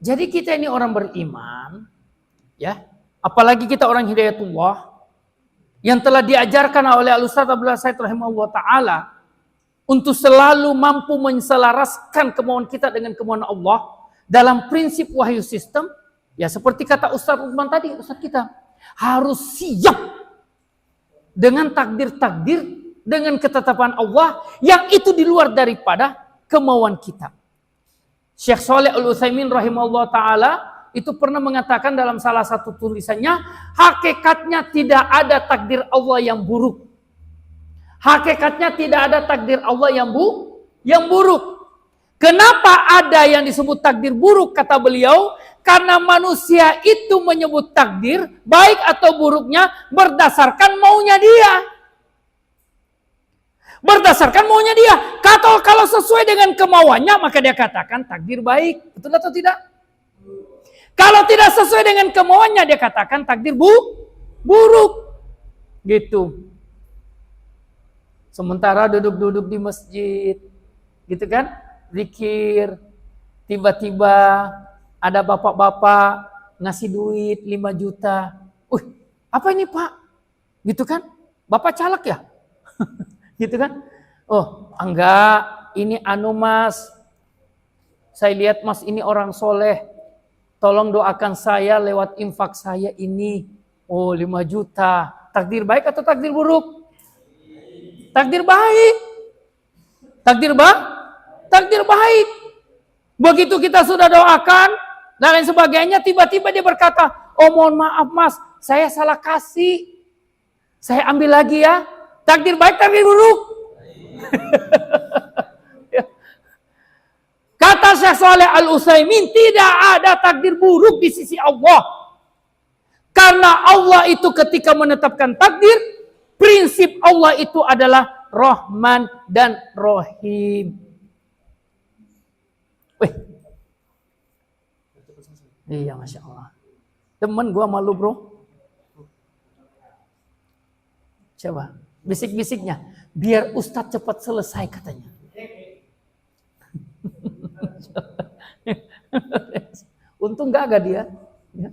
Jadi kita ini orang beriman, ya. Apalagi kita orang hidayatullah yang telah diajarkan oleh Al-Ustaz Abdullah Said rahimahullah ta'ala untuk selalu mampu menselaraskan kemauan kita dengan kemauan Allah dalam prinsip wahyu sistem. Ya seperti kata Ustaz Lukman tadi, Ustaz kita harus siap dengan takdir-takdir, dengan ketetapan Allah yang itu di luar daripada kemauan kita. Syekh Shalih Al-Utsaimin rahimahullah ta'ala itu pernah mengatakan dalam salah satu tulisannya, hakikatnya tidak ada takdir Allah yang buruk. Hakikatnya tidak ada takdir Allah yang buruk. Kenapa ada yang disebut takdir buruk kata beliau? Karena manusia itu menyebut takdir baik atau buruknya berdasarkan maunya dia. Berdasarkan maunya dia. Kalau sesuai dengan kemauannya maka dia katakan takdir baik. Betul atau tidak? Kalau tidak sesuai dengan kemauannya dia katakan takdir buruk. Gitu. Sementara duduk-duduk di masjid, gitu kan, zikir, tiba-tiba ada bapak-bapak ngasih duit 5 juta. Apa ini Pak? Gitu kan, Bapak caleg ya? Gitu kan? Oh, enggak, ini Mas. Saya lihat Mas ini orang soleh. Tolong doakan saya lewat infak saya ini. Oh, 5 juta. Takdir baik atau takdir buruk? Takdir baik. Takdir takdir baik. Begitu kita sudah doakan dan lain sebagainya, tiba-tiba dia berkata, oh mohon maaf mas, saya salah kasih, saya ambil lagi ya. Takdir baik, takdir buruk. Kata Syekh Shalih Al-Utsaimin, tidak ada takdir buruk di sisi Allah. Karena Allah itu ketika menetapkan takdir, prinsip Allah itu adalah Rahman dan Rahim. Wih. Iya, Masya Allah. Temen gua malu bro. Coba, bisik-bisiknya. Biar Ustadz cepat selesai katanya. Untung gak dia. Ya.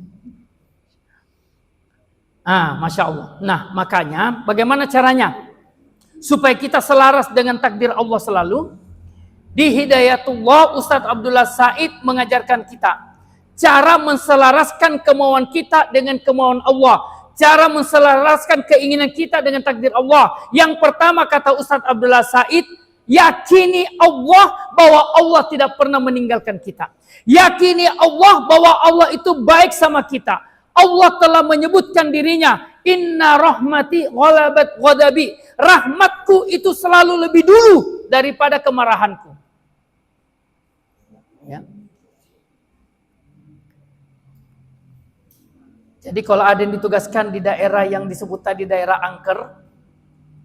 Masya Allah. Nah, makanya bagaimana caranya? Supaya kita selaras dengan takdir Allah selalu. Di Hidayatullah, Ustadz Abdullah Said mengajarkan kita cara menselaraskan kemauan kita dengan kemauan Allah. Cara menselaraskan keinginan kita dengan takdir Allah. Yang pertama kata Ustadz Abdullah Said, yakini Allah bahwa Allah tidak pernah meninggalkan kita. Yakini Allah bahwa Allah itu baik sama kita. Allah telah menyebutkan dirinya, inna rahmati ghalabat ghadabi. Rahmatku itu selalu lebih dulu daripada kemarahanku. Ya. Jadi kalau ada yang ditugaskan di daerah yang disebut tadi daerah angker,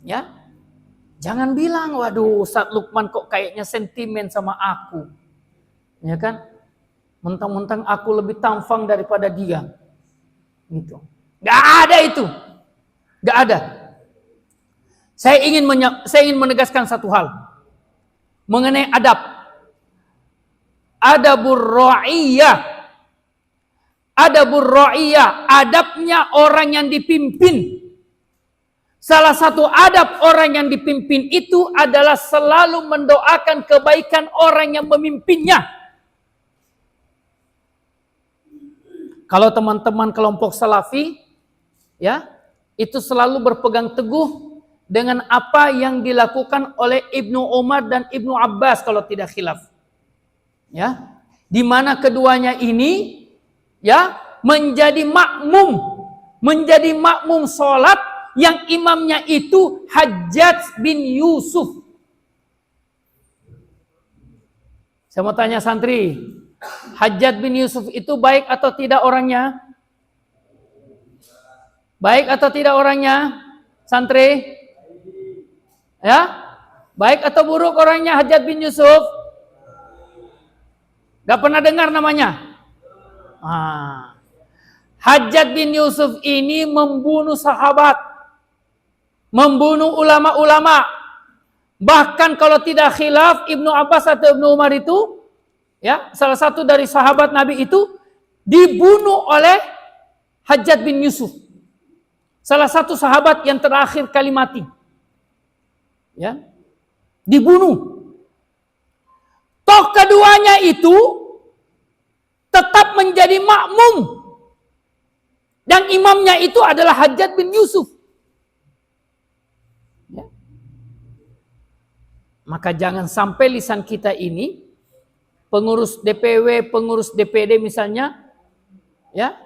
ya, jangan bilang, waduh Ustadz Lukman kok kayaknya sentimen sama aku. Ya kan? Mentang-mentang aku lebih tamfang daripada dia. Gitu. Gak ada itu. Gak ada. Saya ingin menegaskan satu hal. Mengenai adab. Adabur ra'iyah. Adabur ra'iyah. Adabnya orang yang dipimpin. Salah satu adab orang yang dipimpin itu adalah selalu mendoakan kebaikan orang yang memimpinnya. Kalau teman-teman kelompok Salafi, ya, itu selalu berpegang teguh dengan apa yang dilakukan oleh Ibnu Umar dan Ibnu Abbas kalau tidak khilaf. Ya, di mana keduanya ini, ya, menjadi makmum sholat yang imamnya itu Hajjaj bin Yusuf. Saya mau tanya santri, Hajjaj bin Yusuf itu baik atau tidak orangnya? Baik atau tidak orangnya? Santri? Ya? Baik atau buruk orangnya Hajjaj bin Yusuf? Gak pernah dengar namanya? Hajjaj bin Yusuf ini membunuh sahabat, membunuh ulama-ulama. Bahkan kalau tidak khilaf, Ibnu Abbas atau Ibnu Umar itu, ya, salah satu dari sahabat Nabi itu dibunuh oleh Hajjaj bin Yusuf. Salah satu sahabat yang terakhir kali mati. Ya. Dibunuh. Toh keduanya itu tetap menjadi makmum. Dan imamnya itu adalah Hajjaj bin Yusuf. Ya. Maka jangan sampai lisan kita ini, pengurus DPW, pengurus DPD misalnya, ya,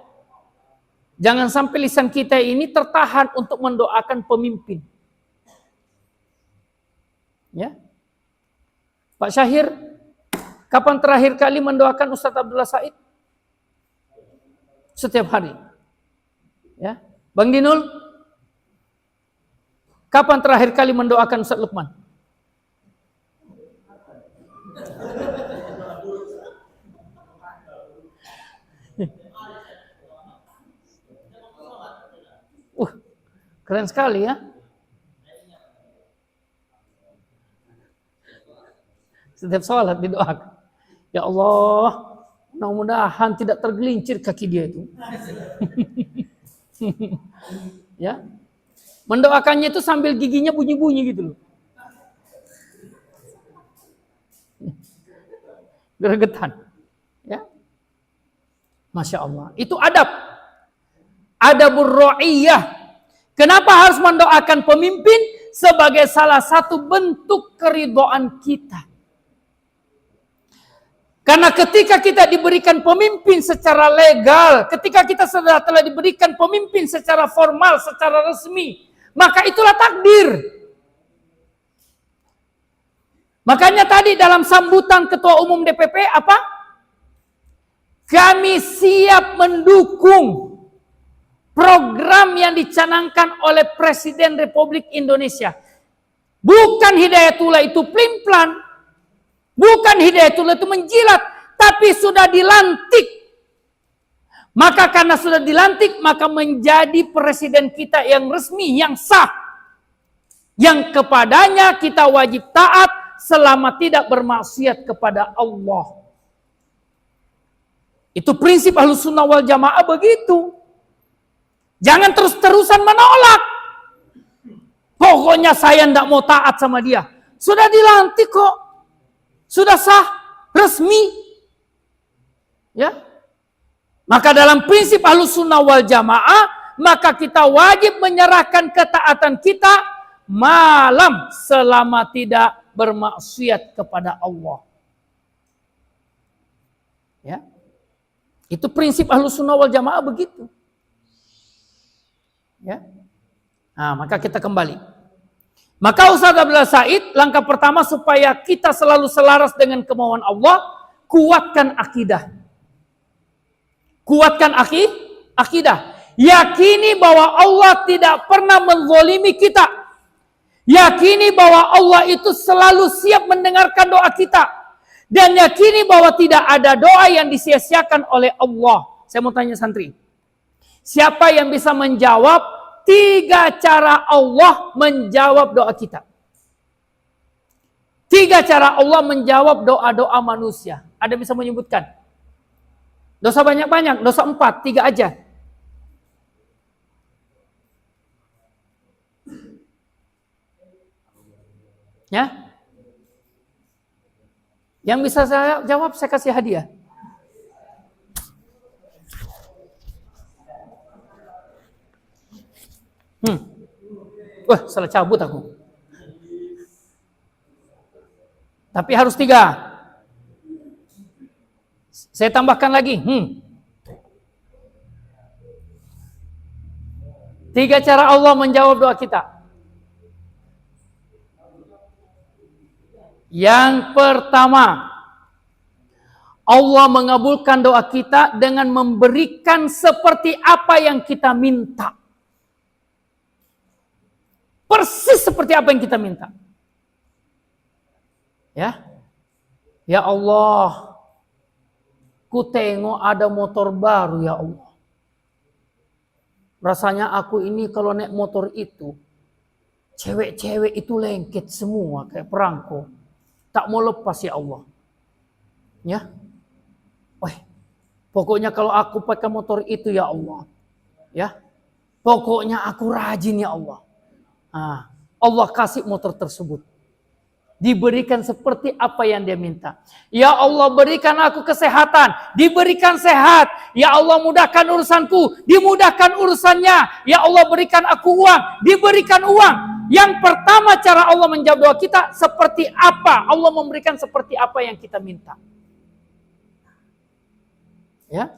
jangan sampai lisan kita ini tertahan untuk mendoakan pemimpin. Ya, Pak Syahir, kapan terakhir kali mendoakan Ustadz Abdullah Said? Setiap hari. Ya, Bang Dinul, kapan terakhir kali mendoakan Ustadz Lukman? Keren sekali ya. Setiap sholat didoakan. Ya Allah, mudah-mudahan tidak tergelincir kaki dia itu. Ya. Mendoakannya itu sambil giginya bunyi-bunyi gitu loh. Gregetan. Ya. Masya Allah. Itu adab. Adabur ra'iyah. Kenapa harus mendoakan pemimpin? Sebagai salah satu bentuk keridhaan kita. Karena ketika kita diberikan pemimpin secara legal, ketika kita telah diberikan pemimpin secara formal, secara resmi, maka itulah takdir. Makanya tadi dalam sambutan Ketua Umum DPP apa? Kami siap mendukung program yang dicanangkan oleh Presiden Republik Indonesia. Bukan Hidayatullah itu pelin-pelan. Bukan Hidayatullah itu menjilat, tapi sudah dilantik. Maka karena sudah dilantik, maka menjadi presiden kita yang resmi, yang sah. Yang kepadanya kita wajib taat selama tidak bermaksiat kepada Allah. Itu prinsip Ahlussunnah wal Jamaah begitu. Jangan terus-terusan menolak. Pokoknya saya tidak mau taat sama dia. Sudah dilantik kok. Sudah sah, resmi. Ya. Maka dalam prinsip Ahlussunnah wal Jamaah, maka kita wajib menyerahkan ketaatan kita malam selama tidak bermaksiat kepada Allah. Ya. Itu prinsip Ahlussunnah wal Jamaah begitu. Ya. Nah, maka kita kembali. Maka Ustaz Abdullah Said, langkah pertama supaya kita selalu selaras dengan kemauan Allah, kuatkan akidah. Kuatkan akidah. Yakini bahwa Allah tidak pernah menzalimi kita. Yakini bahwa Allah itu selalu siap mendengarkan doa kita. Dan yakini bahwa tidak ada doa yang disia-siakan oleh Allah. Saya mau tanya santri. Siapa yang bisa menjawab 3 cara Allah menjawab doa kita? 3 cara Allah menjawab doa-doa manusia. Ada bisa menyebutkan? Dosa banyak-banyak, dosa 4, 3 aja. Ya? Yang bisa saya jawab, saya kasih hadiah. Wah, salah cabut aku. Tapi harus 3. Saya tambahkan lagi. 3 cara Allah menjawab doa kita. Yang pertama, Allah mengabulkan doa kita dengan memberikan seperti apa yang kita minta. Persis seperti apa yang kita minta. Ya. Ya Allah, ku tengok ada motor baru ya Allah. Rasanya aku ini kalau naik motor itu, cewek-cewek itu lengket semua kayak perangko. Tak mau lepas ya Allah. Ya. Wah, pokoknya kalau aku pakai motor itu ya Allah. Ya. Pokoknya aku rajin ya Allah. Nah, Allah kasih motor tersebut. Diberikan seperti apa yang dia minta. Ya Allah, berikan aku kesehatan. Diberikan sehat. Ya Allah, mudahkan urusanku. Dimudahkan urusannya. Ya Allah, berikan aku uang. Diberikan uang. Yang pertama cara Allah menjawab doa kita seperti apa? Allah memberikan seperti apa yang kita minta. Ya.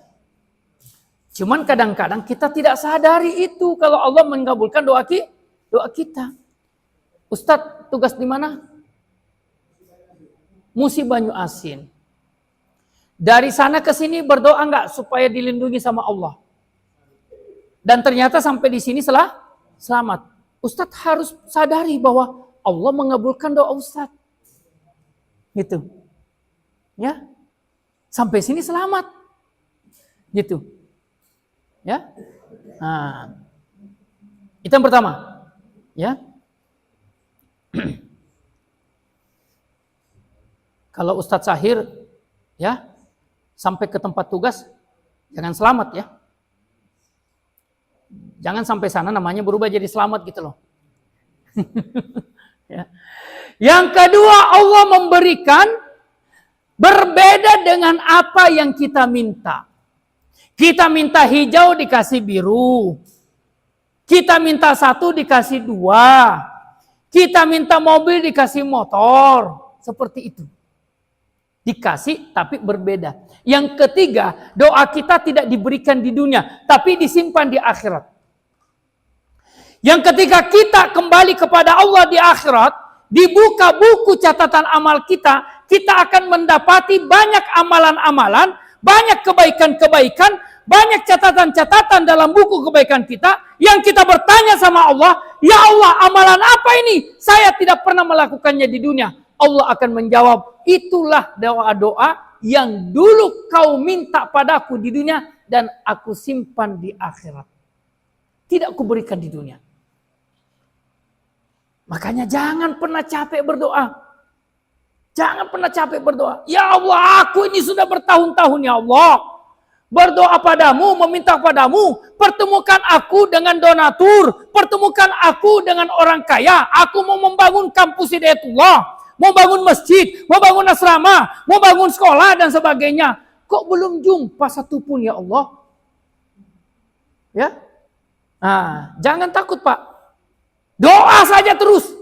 Cuman kadang-kadang kita tidak sadari itu kalau Allah mengabulkan doa kita. Ustadz, tugas di mana? Musi Banyu Asin. Dari sana ke sini berdoa enggak supaya dilindungi sama Allah? Dan ternyata sampai di sini selamat. Ustadz harus sadari bahwa Allah mengabulkan doa Ustadz. Gitu. Ya. Sampai sini selamat. Gitu. Ya. Nah. Itu yang pertama. Ya. Kalau Ustadz Sahir ya sampai ke tempat tugas jangan selamat ya. Jangan sampai sana namanya berubah jadi selamat gitu loh. Ya. Yang kedua, Allah memberikan berbeda dengan apa yang kita minta. Kita minta hijau dikasih biru. Kita minta 1 dikasih 2. Kita minta mobil dikasih motor. Seperti itu. Dikasih tapi berbeda. Yang ketiga, doa kita tidak diberikan di dunia, tapi disimpan di akhirat. Yang ketika kita kembali kepada Allah di akhirat, dibuka buku catatan amal kita, kita akan mendapati banyak amalan-amalan, banyak kebaikan-kebaikan, banyak catatan-catatan dalam buku kebaikan kita, yang kita bertanya sama Allah, ya Allah, amalan apa ini? Saya tidak pernah melakukannya di dunia. Allah akan menjawab, itulah doa-doa yang dulu kau minta padaku di dunia dan aku simpan di akhirat. Tidak kuberikan di dunia. Makanya jangan pernah capek berdoa. Jangan pernah capek berdoa. Ya Allah, aku ini sudah bertahun-tahun ya Allah berdoa padamu, meminta padamu, pertemukan aku dengan donatur, pertemukan aku dengan orang kaya. Aku mau membangun kampus Hidayatullah, mau bangun masjid, mau bangun asrama, mau bangun sekolah dan sebagainya. Kok belum jumpa satu pun ya Allah? Ya, nah, jangan takut Pak. Doa saja terus.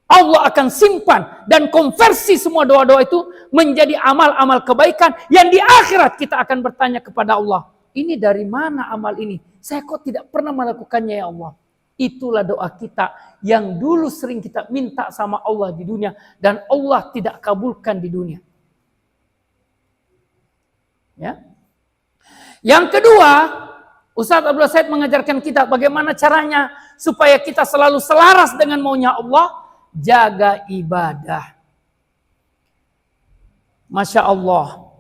Allah akan simpan dan konversi semua doa-doa itu menjadi amal-amal kebaikan yang di akhirat kita akan bertanya kepada Allah. Ini dari mana amal ini? Saya kok tidak pernah melakukannya ya Allah. Itulah doa kita yang dulu sering kita minta sama Allah di dunia dan Allah tidak kabulkan di dunia. Ya. Yang kedua, Ustaz Abdullah Said mengajarkan kita bagaimana caranya supaya kita selalu selaras dengan maunya Allah, jaga ibadah. Masya Allah.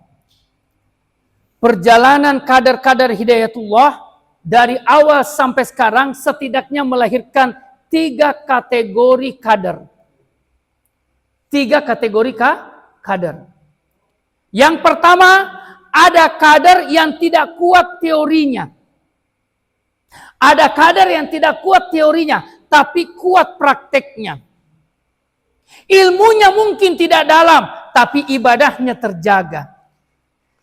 Perjalanan kader-kader Hidayatullah dari awal sampai sekarang setidaknya melahirkan 3 kategori kader. 3 kategori kader. Yang pertama, ada kader yang tidak kuat teorinya. Ada kader yang tidak kuat teorinya, tapi kuat prakteknya. Ilmunya mungkin tidak dalam, tapi ibadahnya terjaga.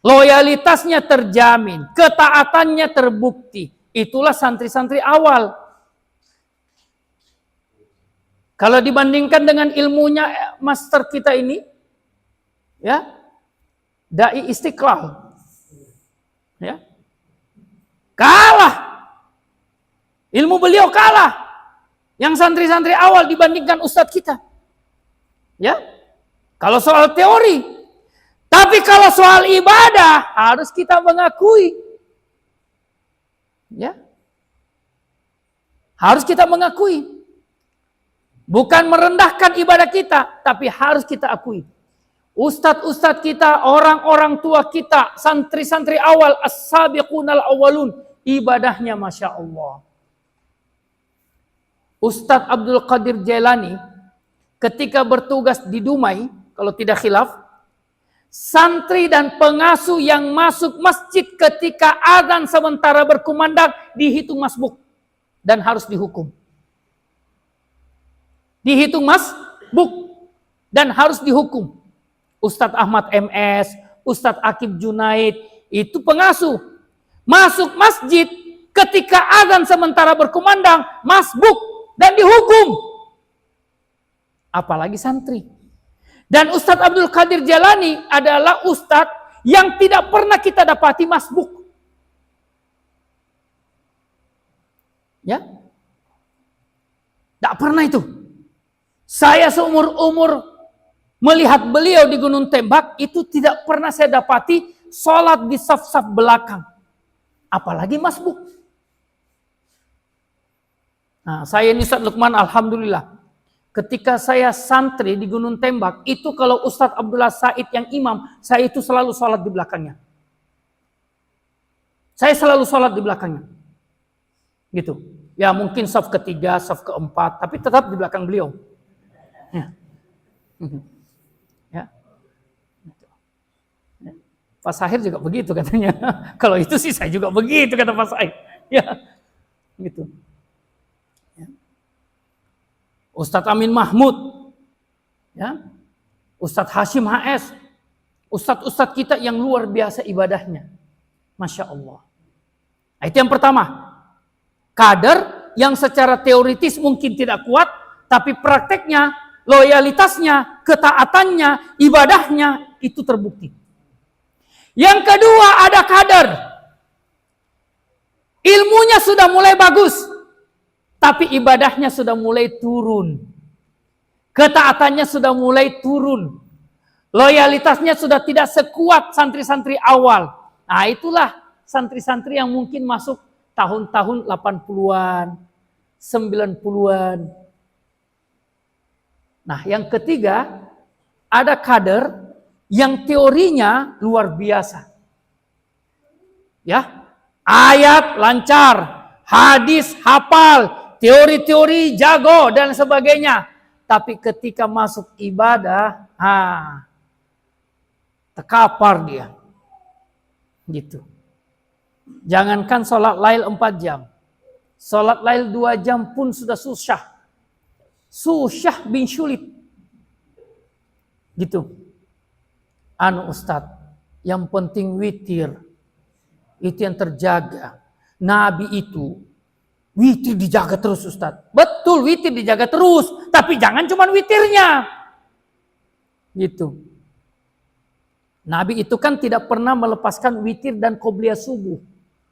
Loyalitasnya terjamin, ketaatannya terbukti. Itulah santri-santri awal. Kalau dibandingkan dengan ilmunya master kita ini, ya, Dai Istiqlal, ya, kalah. Ilmu beliau kalah. Yang santri-santri awal dibandingkan ustadz kita. Ya. Kalau soal teori. Tapi kalau soal ibadah harus kita mengakui. Ya. Harus kita mengakui. Bukan merendahkan ibadah kita, tapi harus kita akui. Ustadz-ustadz kita, orang-orang tua kita, santri-santri awal, as-sabiqunal awalun, ibadahnya Masya Allah. Ustadz Abdul Qadir Jailani ketika bertugas di Dumai, kalau tidak khilaf, santri dan pengasuh yang masuk masjid ketika azan sementara berkumandang dihitung masbuk dan harus dihukum. Dihitung masbuk dan harus dihukum. Ustadz Ahmad MS, Ustadz Akib Junaid, itu pengasuh. Masuk masjid ketika azan sementara berkumandang, masbuk dan dihukum. Apalagi santri. Dan Ustadz Abdul Qadir Jailani adalah ustadz yang tidak pernah kita dapati masbuk. Ya. Tidak pernah itu. Saya seumur-umur melihat beliau di Gunung Tembak, itu tidak pernah saya dapati sholat di saf-saf belakang. Apalagi masbuk. Nah, saya ini Ustadz Lukman, alhamdulillah. Ketika saya santri di Gunung Tembak, itu kalau Ustadz Abdullah Said yang imam, saya itu selalu sholat di belakangnya. Saya selalu sholat di belakangnya. Gitu. Ya mungkin saf ketiga, saf keempat, tapi tetap di belakang beliau. Ya. Ya. Pak Sahir juga begitu katanya. Kalau itu sih saya juga begitu kata Pak Sahir. Ya. Gitu. Ustadz Amin Mahmud, ya, Ustadz Hashim HS, ustadz-ustadz kita yang luar biasa ibadahnya, Masya Allah. Nah, itu yang pertama, kader yang secara teoritis mungkin tidak kuat, tapi prakteknya, loyalitasnya, ketaatannya, ibadahnya itu terbukti. Yang kedua, ada kadar. Ilmunya sudah mulai bagus, tapi ibadahnya sudah mulai turun. Ketaatannya sudah mulai turun. Loyalitasnya sudah tidak sekuat santri-santri awal. Nah, itulah santri-santri yang mungkin masuk tahun-tahun 80-an, 90-an. Nah, yang ketiga, ada kader yang teorinya luar biasa. Ya, ayat lancar, hadis hafal, teori-teori jago dan sebagainya. Tapi ketika masuk ibadah, terkapar dia. Gitu. Jangankan sholat lail 4 jam. Sholat lail 2 jam pun sudah susah. Susah bin sulit. Gitu. Ustadz, yang penting witir. Itu yang terjaga. Nabi itu witir dijaga terus, Ustadz. Betul, witir dijaga terus, tapi jangan cuma witirnya. Gitu. Nabi itu kan tidak pernah melepaskan witir dan qobliyah subuh.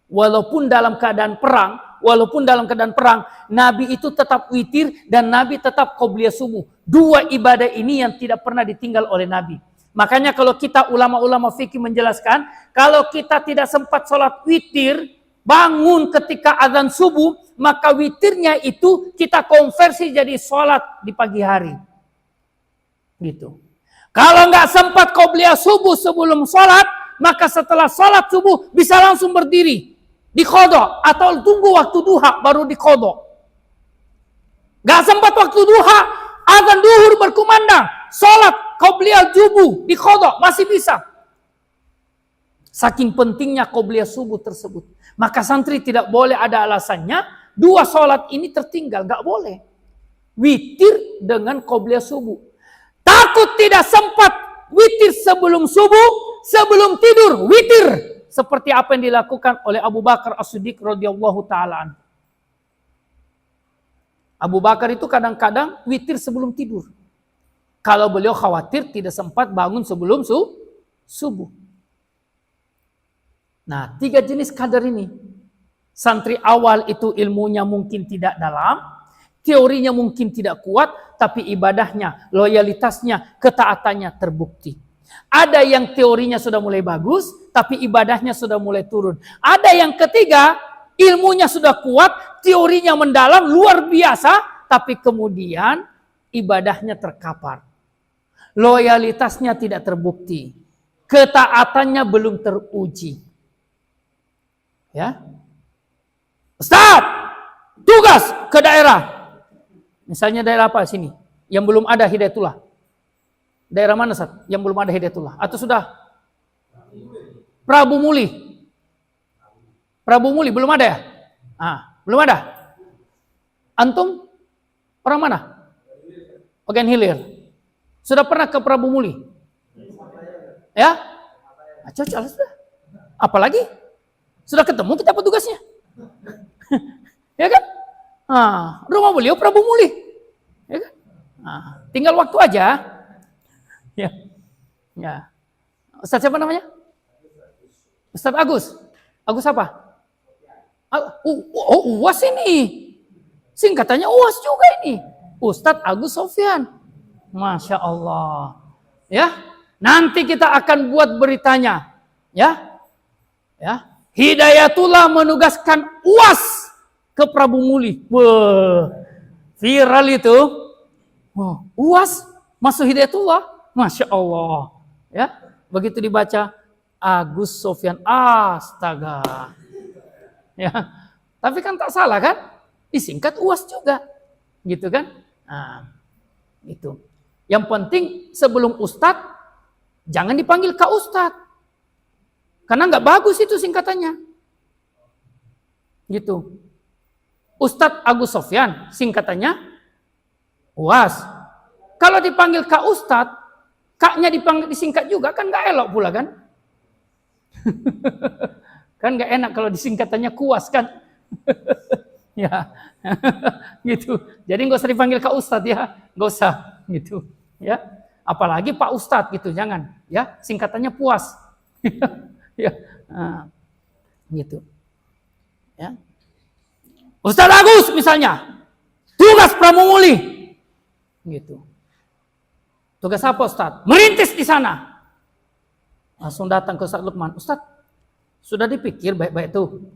Walaupun dalam keadaan perang, Nabi itu tetap witir dan Nabi tetap qobliyah subuh. Dua ibadah ini yang tidak pernah ditinggal oleh Nabi. Makanya kalau kita ulama-ulama fikih menjelaskan, kalau kita tidak sempat sholat witir, bangun ketika azan subuh, maka witirnya itu kita konversi jadi sholat di pagi hari. Gitu. Kalau nggak sempat qobliyah subuh sebelum sholat, maka setelah sholat subuh bisa langsung berdiri di qadha atau tunggu waktu duha baru di qadha. Nggak sempat waktu duha, azan duhur berkumandang, sholat qobliyah subuh di qadha masih bisa. Saking pentingnya qobliyah subuh tersebut. Maka santri tidak boleh ada alasannya 2 sholat ini tertinggal, nggak boleh. Witir dengan qobliyah subuh. Takut tidak sempat witir sebelum subuh, sebelum tidur witir, seperti apa yang dilakukan oleh Abu Bakar As-Siddiq radhiyallahu taala. Abu Bakar itu kadang-kadang witir sebelum tidur. Kalau beliau khawatir tidak sempat bangun sebelum subuh. Nah, 3 jenis kadar ini. Santri awal itu ilmunya mungkin tidak dalam, teorinya mungkin tidak kuat, tapi ibadahnya, loyalitasnya, ketaatannya terbukti. Ada yang teorinya sudah mulai bagus, tapi ibadahnya sudah mulai turun. Ada yang ketiga, ilmunya sudah kuat, teorinya mendalam, luar biasa, tapi kemudian ibadahnya terkapar. Loyalitasnya tidak terbukti. Ketaatannya belum teruji. Ya, Ustaz, tugas ke daerah. Misalnya daerah apa sini? Yang belum ada Hidayatullah. Daerah mana, Ustaz? Yang belum ada Hidayatullah? Atau sudah? Prabu Muli. Prabu Muli belum ada ya? Belum ada. Antum orang mana? Bagian Hilir. Sudah pernah ke Prabu Muli? Ya? Cocok sudah. Apalagi? Sudah ketemu kita petugasnya. Ya kan? Rumah beliau Prabu Muli. Ya kan? Tinggal waktu aja. Ya. Ya. Ustaz siapa namanya? Ustaz Agus. Agus apa? UAS ini. Singkatannya UAS juga ini. Ustaz Agus Sofyan. Masya Allah. Ya. Nanti kita akan buat beritanya. Ya. Ya. Hidayatullah menugaskan UAS ke Prabu Muli. Wah, viral itu. Wah, UAS masuk Hidayatullah. Masya Allah. Ya, begitu dibaca Agus Sofyan. Astaga. Ya, tapi kan tak salah kan? Disingkat UAS juga. Gitu kan? Itu. Yang penting sebelum Ustadz, jangan dipanggil Kak Ustadz. Karena nggak bagus itu singkatannya. Gitu. Ustadz Agus Sofyan, singkatannya UAS. Kalau dipanggil Kak Ustadz, Kaknya dipanggil disingkat juga, kan nggak elok pula kan? Kan nggak enak kalau disingkatannya kuas kan? Ya, gitu. Jadi nggak usah dipanggil Kak Ustadz ya, nggak usah gitu. Ya, Apalagi Pak Ustadz gitu, jangan ya, singkatannya puas. Ya, nah, gitu. Ya. Ustadz Agus misalnya, tugas pramugari, gitu. Tugas apa Ustadz? Merintis di sana. Langsung datang ke Ustadz Lukman, Ustadz, sudah dipikir baik-baik tuh?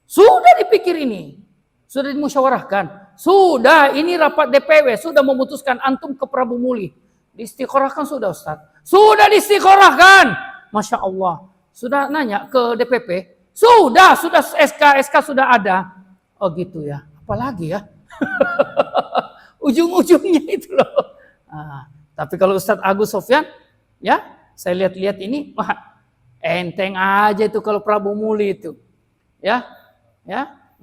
Sudah dipikir ini, sudah dimusyawarahkan, sudah ini rapat DPW, sudah memutuskan antum ke Prabu Muli. Diistiqorahkan sudah Ustadz. Sudah diistiqorahkan. Masya Allah. Sudah nanya ke DPP. Sudah SK sudah ada. Oh gitu ya. Apalagi ya. Ujung-ujungnya itu loh. Nah, tapi kalau Ustadz Agus Sofyan, ya saya lihat-lihat ini, wah, enteng aja itu kalau Prabu Muli itu. Ya.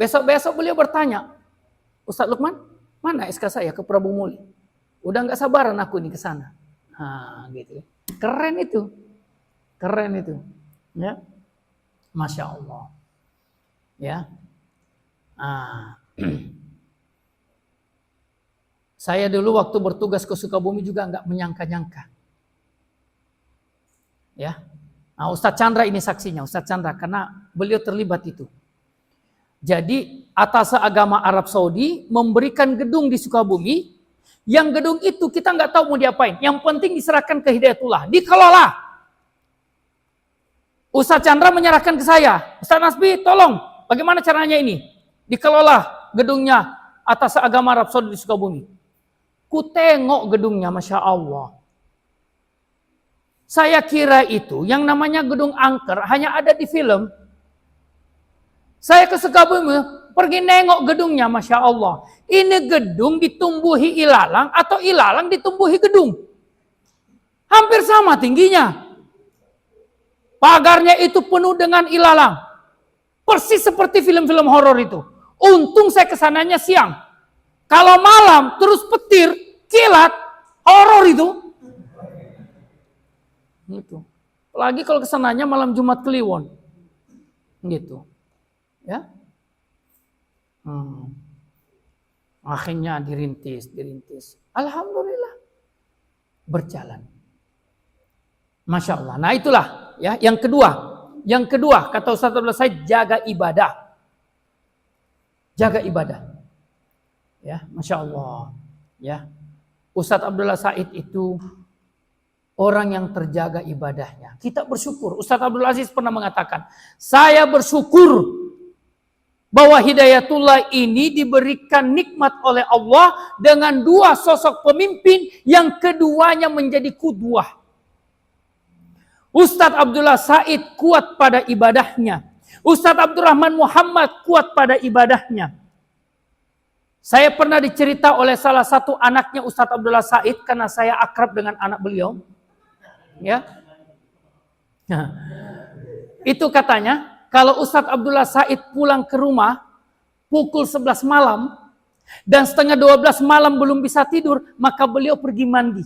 Besok-besok beliau bertanya, Ustadz Lukman, mana SK saya ke Prabu Muli? Udah nggak sabaran aku nih ke sana. Nah, gitu. Keren itu. Ya. Masya Allah. Ya. Saya dulu waktu bertugas ke Sukabumi juga nggak menyangka-nyangka. Ya. Nah, Ustadz Chandra ini saksinya, Ustadz Chandra, karena beliau terlibat itu. Jadi atas agama Arab Saudi memberikan gedung di Sukabumi. Yang gedung itu kita nggak tahu mau diapain. Yang penting diserahkan ke Hidayatullah, dikelola. Ustadz Chandra menyerahkan ke saya, Ustadz Nasbi, tolong, bagaimana caranya ini? Dikelola gedungnya atas agama Arab Saudi di Sukabumi. Ku tengok gedungnya, Masya Allah. Saya kira itu yang namanya gedung angker hanya ada di film. Saya ke Sukabumi, pergi nengok gedungnya, Masya Allah. Ini gedung ditumbuhi ilalang atau ilalang ditumbuhi gedung. Hampir sama tingginya. Pagarnya itu penuh dengan ilalang. Persis seperti film-film horor itu. Untung saya kesananya siang. Kalau malam terus petir, kilat, horor itu. Gitu. Apalagi kalau kesananya malam Jumat Kliwon. Gitu. Ya. Akhirnya dirintis. Alhamdulillah berjalan. Masya Allah. Nah itulah ya. Yang kedua kata Ustaz Abdullah Said, jaga ibadah. Ya, Masya Allah. Ya, Ustaz Abdullah Said itu orang yang terjaga ibadahnya. Kita bersyukur. Ustaz Abdul Aziz pernah mengatakan, saya bersyukur bahwa Hidayatullah ini diberikan nikmat oleh Allah dengan dua sosok pemimpin yang keduanya menjadi qudwah. Ustadz Abdullah Said kuat pada ibadahnya. Ustadz Abdurrahman Muhammad kuat pada ibadahnya. Saya pernah dicerita oleh salah satu anaknya Ustadz Abdullah Said karena saya akrab dengan anak beliau. Ya. Nah, itu katanya, kalau Ustadz Abdullah Said pulang ke rumah pukul 11 malam dan setengah 12 malam belum bisa tidur, maka beliau pergi mandi.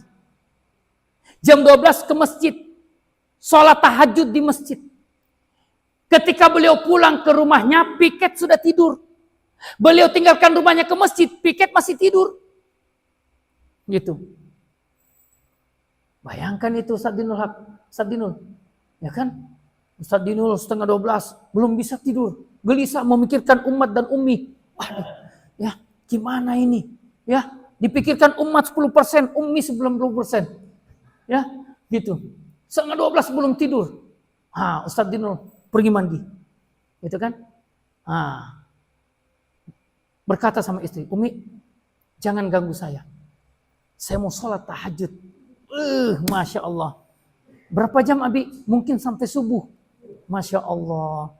Jam 12 ke masjid, sholat tahajud di masjid. Ketika beliau pulang ke rumahnya, piket sudah tidur. Beliau tinggalkan rumahnya ke masjid, piket masih tidur. Gitu. Bayangkan itu Ustadz Dinul. Ya kan? Ustadz Dinul setengah 12 belum bisa tidur, gelisah memikirkan umat dan ummi. Waduh, ya gimana ini? Ya dipikirkan umat 10%, ummi 90%. Ya gitu. Setengah 12 belum tidur. Ustadz Dinul pergi mandi, gitu kan? Berkata sama istri, Umi jangan ganggu saya mau sholat tahajud. Masya Allah. Berapa jam Abi? Mungkin sampai subuh. Masya Allah,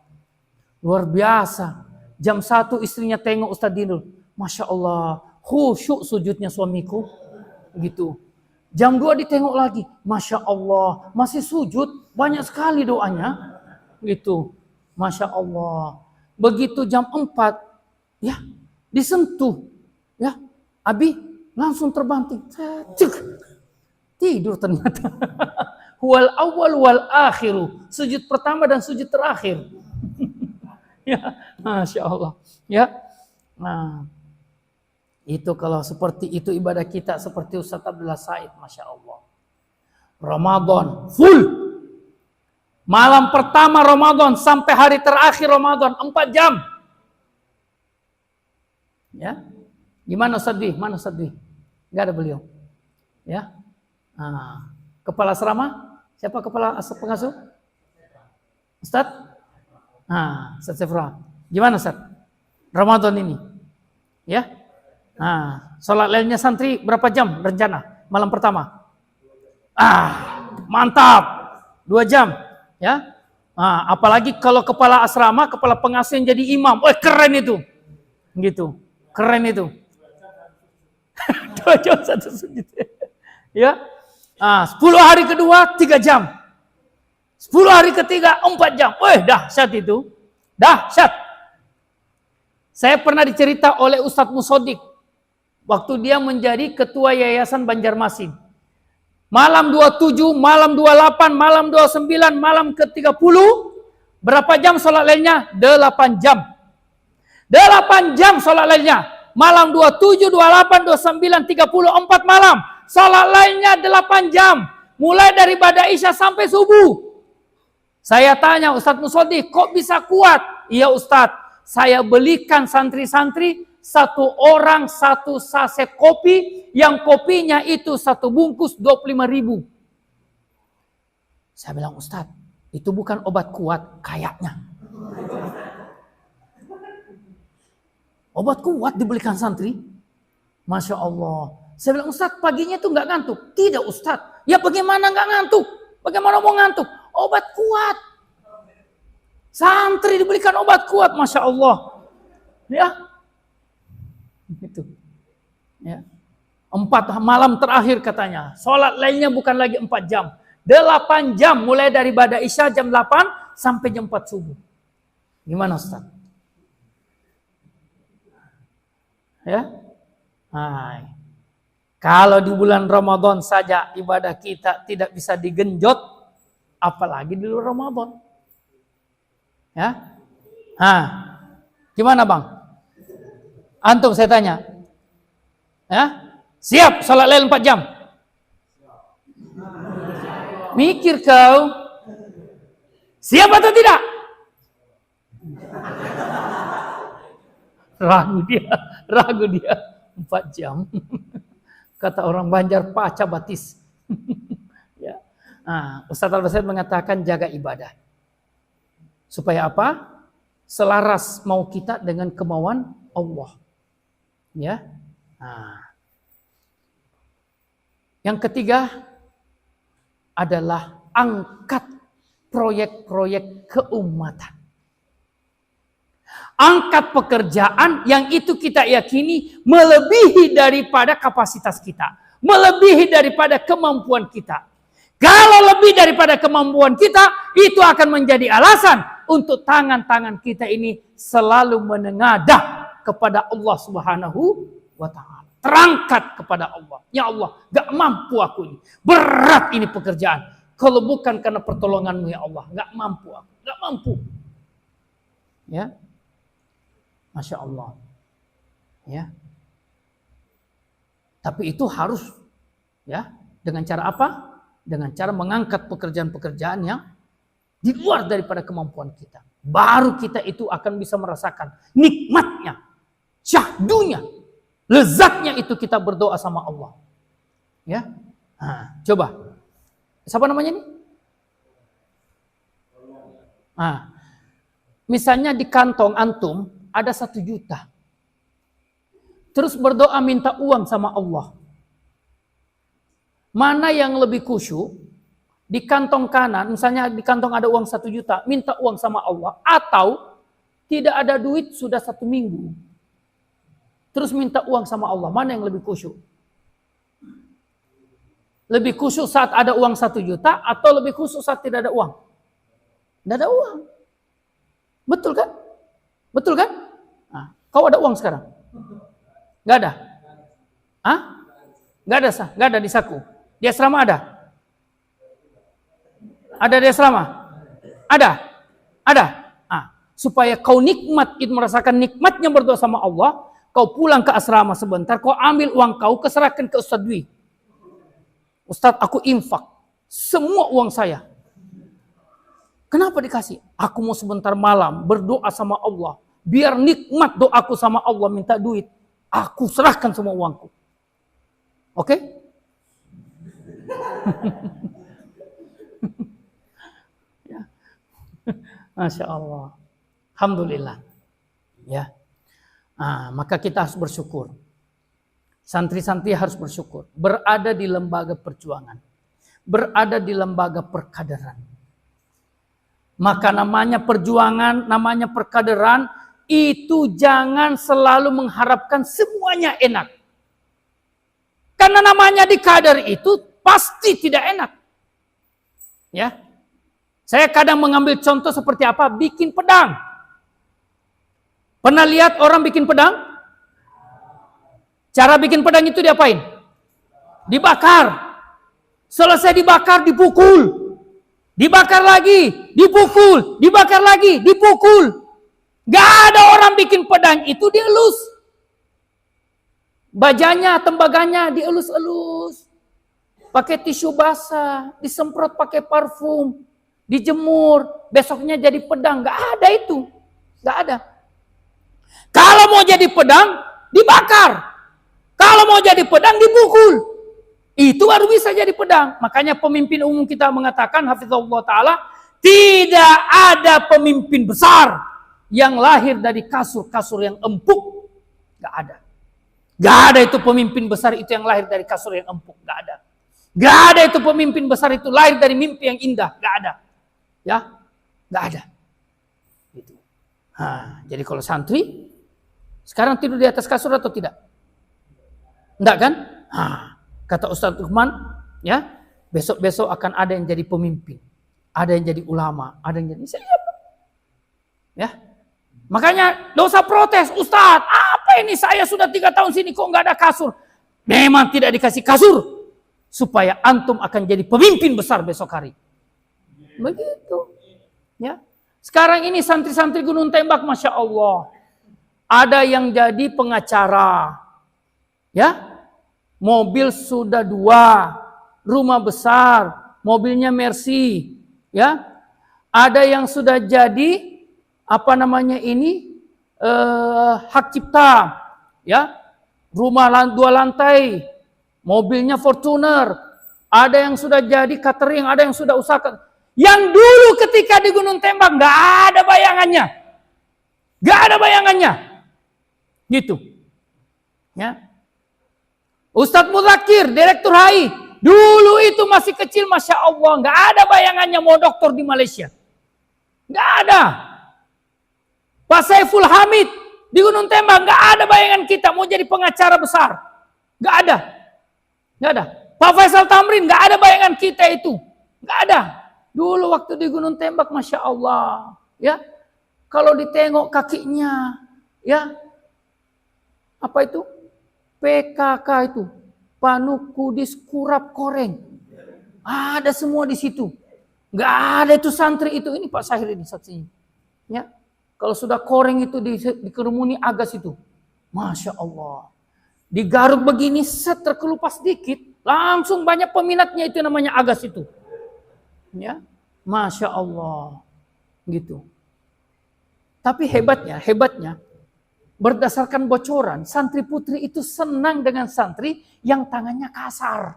luar biasa. Jam 1 istrinya tengok Ustadz Dinul, Masya Allah, khusyuk sujudnya suamiku, gitu. Jam 2 ditengok lagi, Masya Allah, masih sujud, banyak sekali doanya, gitu. Masya Allah. Begitu jam 4, ya disentuh, ya Abi langsung terbanting, cek, tidur ternyata. Wal awal wal akhiru, sujud pertama dan sujud terakhir. Ya, Masya Allah. Ya, nah itu kalau seperti itu ibadah kita seperti Ustaz Abdullah Said, Masya Allah. Ramadan full. Malam pertama Ramadan sampai hari terakhir Ramadan 4 jam. Ya. Gimana Ustaz Dwi? Mana Ustaz Dwi? Enggak ada beliau. Ya. Nah, kepala asrama? Siapa kepala pengasuh? Ustaz? Nah, Ustaz Sefra. Gimana Ustaz? Ramadan ini. Ya. Nah, sholat lainnya santri berapa jam rencana malam pertama? Mantap. 2 jam, ya. Nah, apalagi kalau kepala asrama, kepala pengasuh yang jadi imam. Keren itu. Gitu. Keren itu. 2 jam 1 sujud. Ya. 10 hari kedua 3 jam. 10 hari ketiga 4 jam. Dahsyat itu. Dahsyat. Saya pernah dicerita oleh Ustadz Musodik waktu dia menjadi ketua Yayasan Banjarmasin. Malam 27, malam 28, malam 29, malam ke-30, berapa jam sholat lainnya? 8 jam. 8 jam sholat lainnya. Malam 27, 28, 29, 30, 4 malam. Sholat lainnya 8 jam. Mulai dari ba'da isya sampai subuh. Saya tanya Ustadz Musodik, kok bisa kuat? Iya Ustadz, saya belikan santri-santri 1 orang 1 saset kopi, yang kopinya itu 1 bungkus 25.000. Saya bilang, Ustadz, itu bukan obat kuat kayaknya. Obat kuat dibelikan santri? Masya Allah. Saya bilang, Ustadz, paginya tuh nggak ngantuk. Tidak Ustadz. Ya bagaimana nggak ngantuk? Bagaimana mau ngantuk? Obat kuat. Santri diberikan obat kuat, Masya Allah. Ya. Itu. Ya. 4 malam terakhir katanya. Sholat lainnya bukan lagi 4 jam. 8 jam mulai dari ba'da isya jam 8 sampai jam 4 subuh. Gimana Ustaz? Ya. Hai. Kalau di bulan Ramadan saja ibadah kita tidak bisa digenjot, apalagi di luar Ramadan. Ya. Gimana Bang? Antum saya tanya. Ya? Siap salat lail 4 jam? Mikir kau. Siap atau tidak? Ragu dia 4 jam. Kata orang Banjar, paca batis. Ya. Ustaz Al-Basaid mengatakan jaga ibadah. Supaya apa? Selaras mau kita dengan kemauan Allah. Ya. Yang ketiga adalah angkat proyek-proyek keumatan. Angkat pekerjaan yang itu kita yakini melebihi daripada kapasitas kita. Melebihi daripada kemampuan kita. Kalau lebih daripada kemampuan kita, itu akan menjadi alasan untuk tangan-tangan kita ini selalu menengadah kepada Allah Subhanahu wa Ta'ala. Terangkat kepada Allah. Ya Allah, gak mampu aku ini. Berat ini pekerjaan. Kalau bukan karena pertolonganmu ya Allah, gak mampu aku. Gak mampu. Ya. Masya Allah. Ya. Tapi itu harus ya, dengan cara apa? Dengan cara mengangkat pekerjaan-pekerjaan yang di luar daripada kemampuan kita. Baru kita itu akan bisa merasakan nikmatnya, syahdunya, lezatnya itu kita berdoa sama Allah. Ya, coba. Siapa namanya ini? Misalnya di kantong antum ada 1 juta. Terus berdoa minta uang sama Allah. Mana yang lebih khusyuk? Di kantong kanan, misalnya di kantong ada uang 1 juta, minta uang sama Allah. Atau tidak ada duit sudah 1 minggu. Terus minta uang sama Allah. Mana yang lebih khusyuk? Lebih khusyuk saat ada uang 1 juta atau lebih khusyuk saat tidak ada uang? Tidak ada uang. Betul kan? Betul kan? Kau ada uang sekarang? Gak ada? Gak ada, gak ada di saku. Di asrama ada? Ada di asrama? Ada? Ada? Supaya kau nikmat, itu merasakan nikmatnya berdoa sama Allah, kau pulang ke asrama sebentar, kau ambil uang kau, keserahkan ke Ustadz Dwi. Ustadz, aku infak semua uang saya. Kenapa dikasih? Aku mau sebentar malam berdoa sama Allah. Biar nikmat doaku sama Allah minta duit. Aku serahkan semua uangku. Oke? Ya. Masya Allah. Alhamdulillah. Ya. Maka kita harus bersyukur. Santri-santri harus bersyukur. Berada di lembaga perjuangan. Berada di lembaga perkaderan. Maka namanya perjuangan, namanya perkaderan, itu jangan selalu mengharapkan semuanya enak. Karena namanya di kader itu pasti tidak enak. Ya. Saya kadang mengambil contoh seperti apa? Bikin pedang. Pernah lihat orang bikin pedang? Cara bikin pedang itu diapain? Dibakar. Selesai dibakar, dipukul. Dibakar lagi, dipukul. Dibakar lagi, dipukul. Gak ada orang bikin pedang itu dielus. Bajanya, tembaganya dielus-elus. Pakai tisu basah, disemprot pakai parfum, dijemur, besoknya jadi pedang. Gak ada itu. Gak ada. Kalau mau jadi pedang, dibakar. Kalau mau jadi pedang, dipukul. Itu baru bisa jadi pedang. Makanya pemimpin umum kita mengatakan, hafizahullah ta'ala, tidak ada pemimpin besar yang lahir dari kasur-kasur yang empuk. Gak ada. Gak ada itu pemimpin besar itu yang lahir dari kasur yang empuk. Gak ada. Gak ada itu pemimpin besar itu lahir dari mimpi yang indah. Gak ada. Ya, gak ada. Gitu. Jadi kalau santri, sekarang tidur di atas kasur atau tidak? Enggak kan? Kata Ustadz Uthman, ya, besok-besok akan ada yang jadi pemimpin, ada yang jadi ulama, ada yang jadi siapa? Ya, makanya dosa protes, Ustadz, apa ini saya sudah 3 tahun sini kok nggak ada kasur? Memang tidak dikasih kasur supaya antum akan jadi pemimpin besar besok hari. Begitu, ya. Sekarang ini santri-santri Gunung Tembak, masya Allah, ada yang jadi pengacara, ya. Mobil sudah 2, rumah besar, mobilnya Mercy, ya. Ada yang sudah jadi hak cipta, ya. Rumah 2 lantai, mobilnya Fortuner. Ada yang sudah jadi catering, ada yang sudah usaha. Yang dulu ketika di Gunung Tembak nggak ada bayangannya, nggak ada bayangannya, gitu, ya. Ustadz Muzakir, Direktur HI, dulu itu masih kecil, masya Allah, nggak ada bayangannya mau doktor di Malaysia, nggak ada. Pak Saiful Hamid di Gunung Tembak, nggak ada bayangan kita mau jadi pengacara besar, nggak ada, nggak ada. Pak Faisal Tamrin, nggak ada bayangan kita itu, nggak ada. Dulu waktu di Gunung Tembak, masya Allah, ya, kalau ditengok kakinya, ya, apa itu? PKK itu, Panukudis Kurap Koreng, ada semua di situ. Nggak ada itu santri itu. Ini Pak Sahir ini saksinya. Ya, kalau sudah koreng itu dikerumuni agas itu, masya Allah, digaruk begini, terkelupas sedikit, langsung banyak peminatnya itu namanya agas itu. Ya, masya Allah, gitu. Tapi hebatnya. Berdasarkan bocoran, santri putri itu senang dengan santri yang tangannya kasar.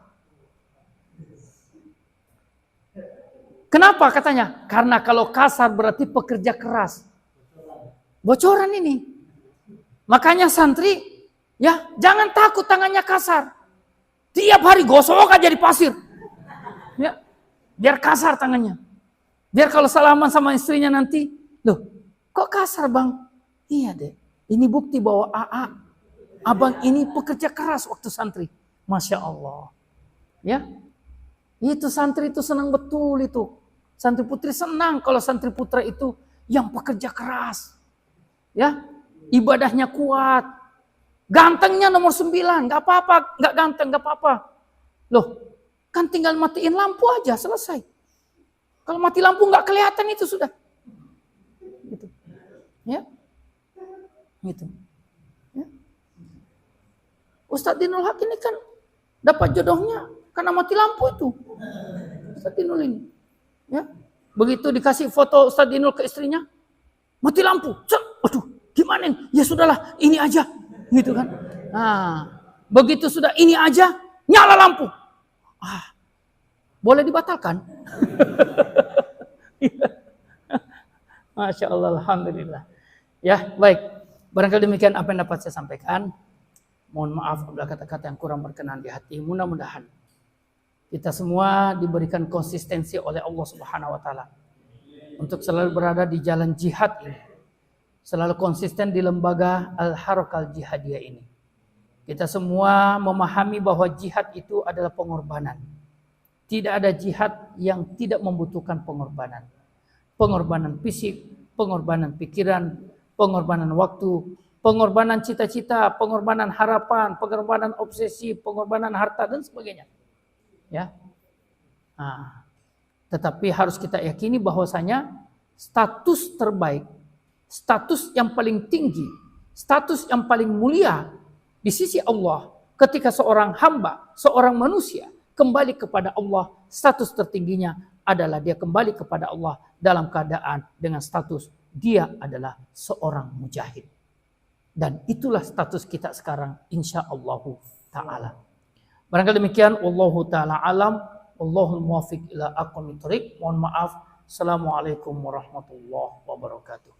Kenapa katanya? Karena kalau kasar berarti pekerja keras. Bocoran ini. Makanya santri, ya, jangan takut tangannya kasar. Tiap hari gosok aja di pasir. Ya, biar kasar tangannya. Biar kalau salaman sama istrinya nanti, loh, kok kasar bang? Iya deh. Ini bukti bahwa abang ini pekerja keras waktu santri. Masya Allah. Ya, itu santri itu senang betul itu. Santri putri senang kalau santri putra itu yang pekerja keras. Ya, ibadahnya kuat. Gantengnya nomor 9, nggak apa-apa, nggak ganteng, nggak apa-apa. Loh, kan tinggal matiin lampu aja, selesai. Kalau mati lampu nggak kelihatan itu sudah. Gitu. Ya. Gitu. Ya. Ustadz Dinul Haq ini kan dapat jodohnya karena mati lampu itu. Ustadz Inul ini. Ya. Begitu dikasih foto Ustadz Inul ke istrinya, mati lampu. Aduh, gimana ini? Ya sudahlah, ini aja. Gitu kan. Nah, begitu sudah ini aja, nyala lampu. Boleh dibatalkan? Masya Allah, Alhamdulillah. Ya, baik. Barangkali demikian apa yang dapat saya sampaikan. Mohon maaf apabila kata-kata yang kurang berkenan di hati. Mudah-mudahan kita semua diberikan konsistensi oleh Allah Subhanahu wa taala untuk selalu berada di jalan jihad ini. Selalu konsisten di lembaga Al-Harakah Al-Jihadiyah ini. Kita semua memahami bahwa jihad itu adalah pengorbanan. Tidak ada jihad yang tidak membutuhkan pengorbanan. Pengorbanan fisik, pengorbanan pikiran, pengorbanan waktu, pengorbanan cita-cita, pengorbanan harapan, pengorbanan obsesi, pengorbanan harta dan sebagainya. Ya. Nah, tetapi harus kita yakini bahwasanya status terbaik, status yang paling tinggi, status yang paling mulia di sisi Allah ketika seorang hamba, seorang manusia kembali kepada Allah, status tertingginya adalah dia kembali kepada Allah dalam keadaan dengan status dia adalah seorang mujahid. Dan itulah status kita sekarang insyaallah ta'ala. Barangkali demikian, wallahu ta'ala alam, wallahul muwaffiq ila aqwamit thoriq. Mohon maaf. Assalamualaikum warahmatullahi wabarakatuh.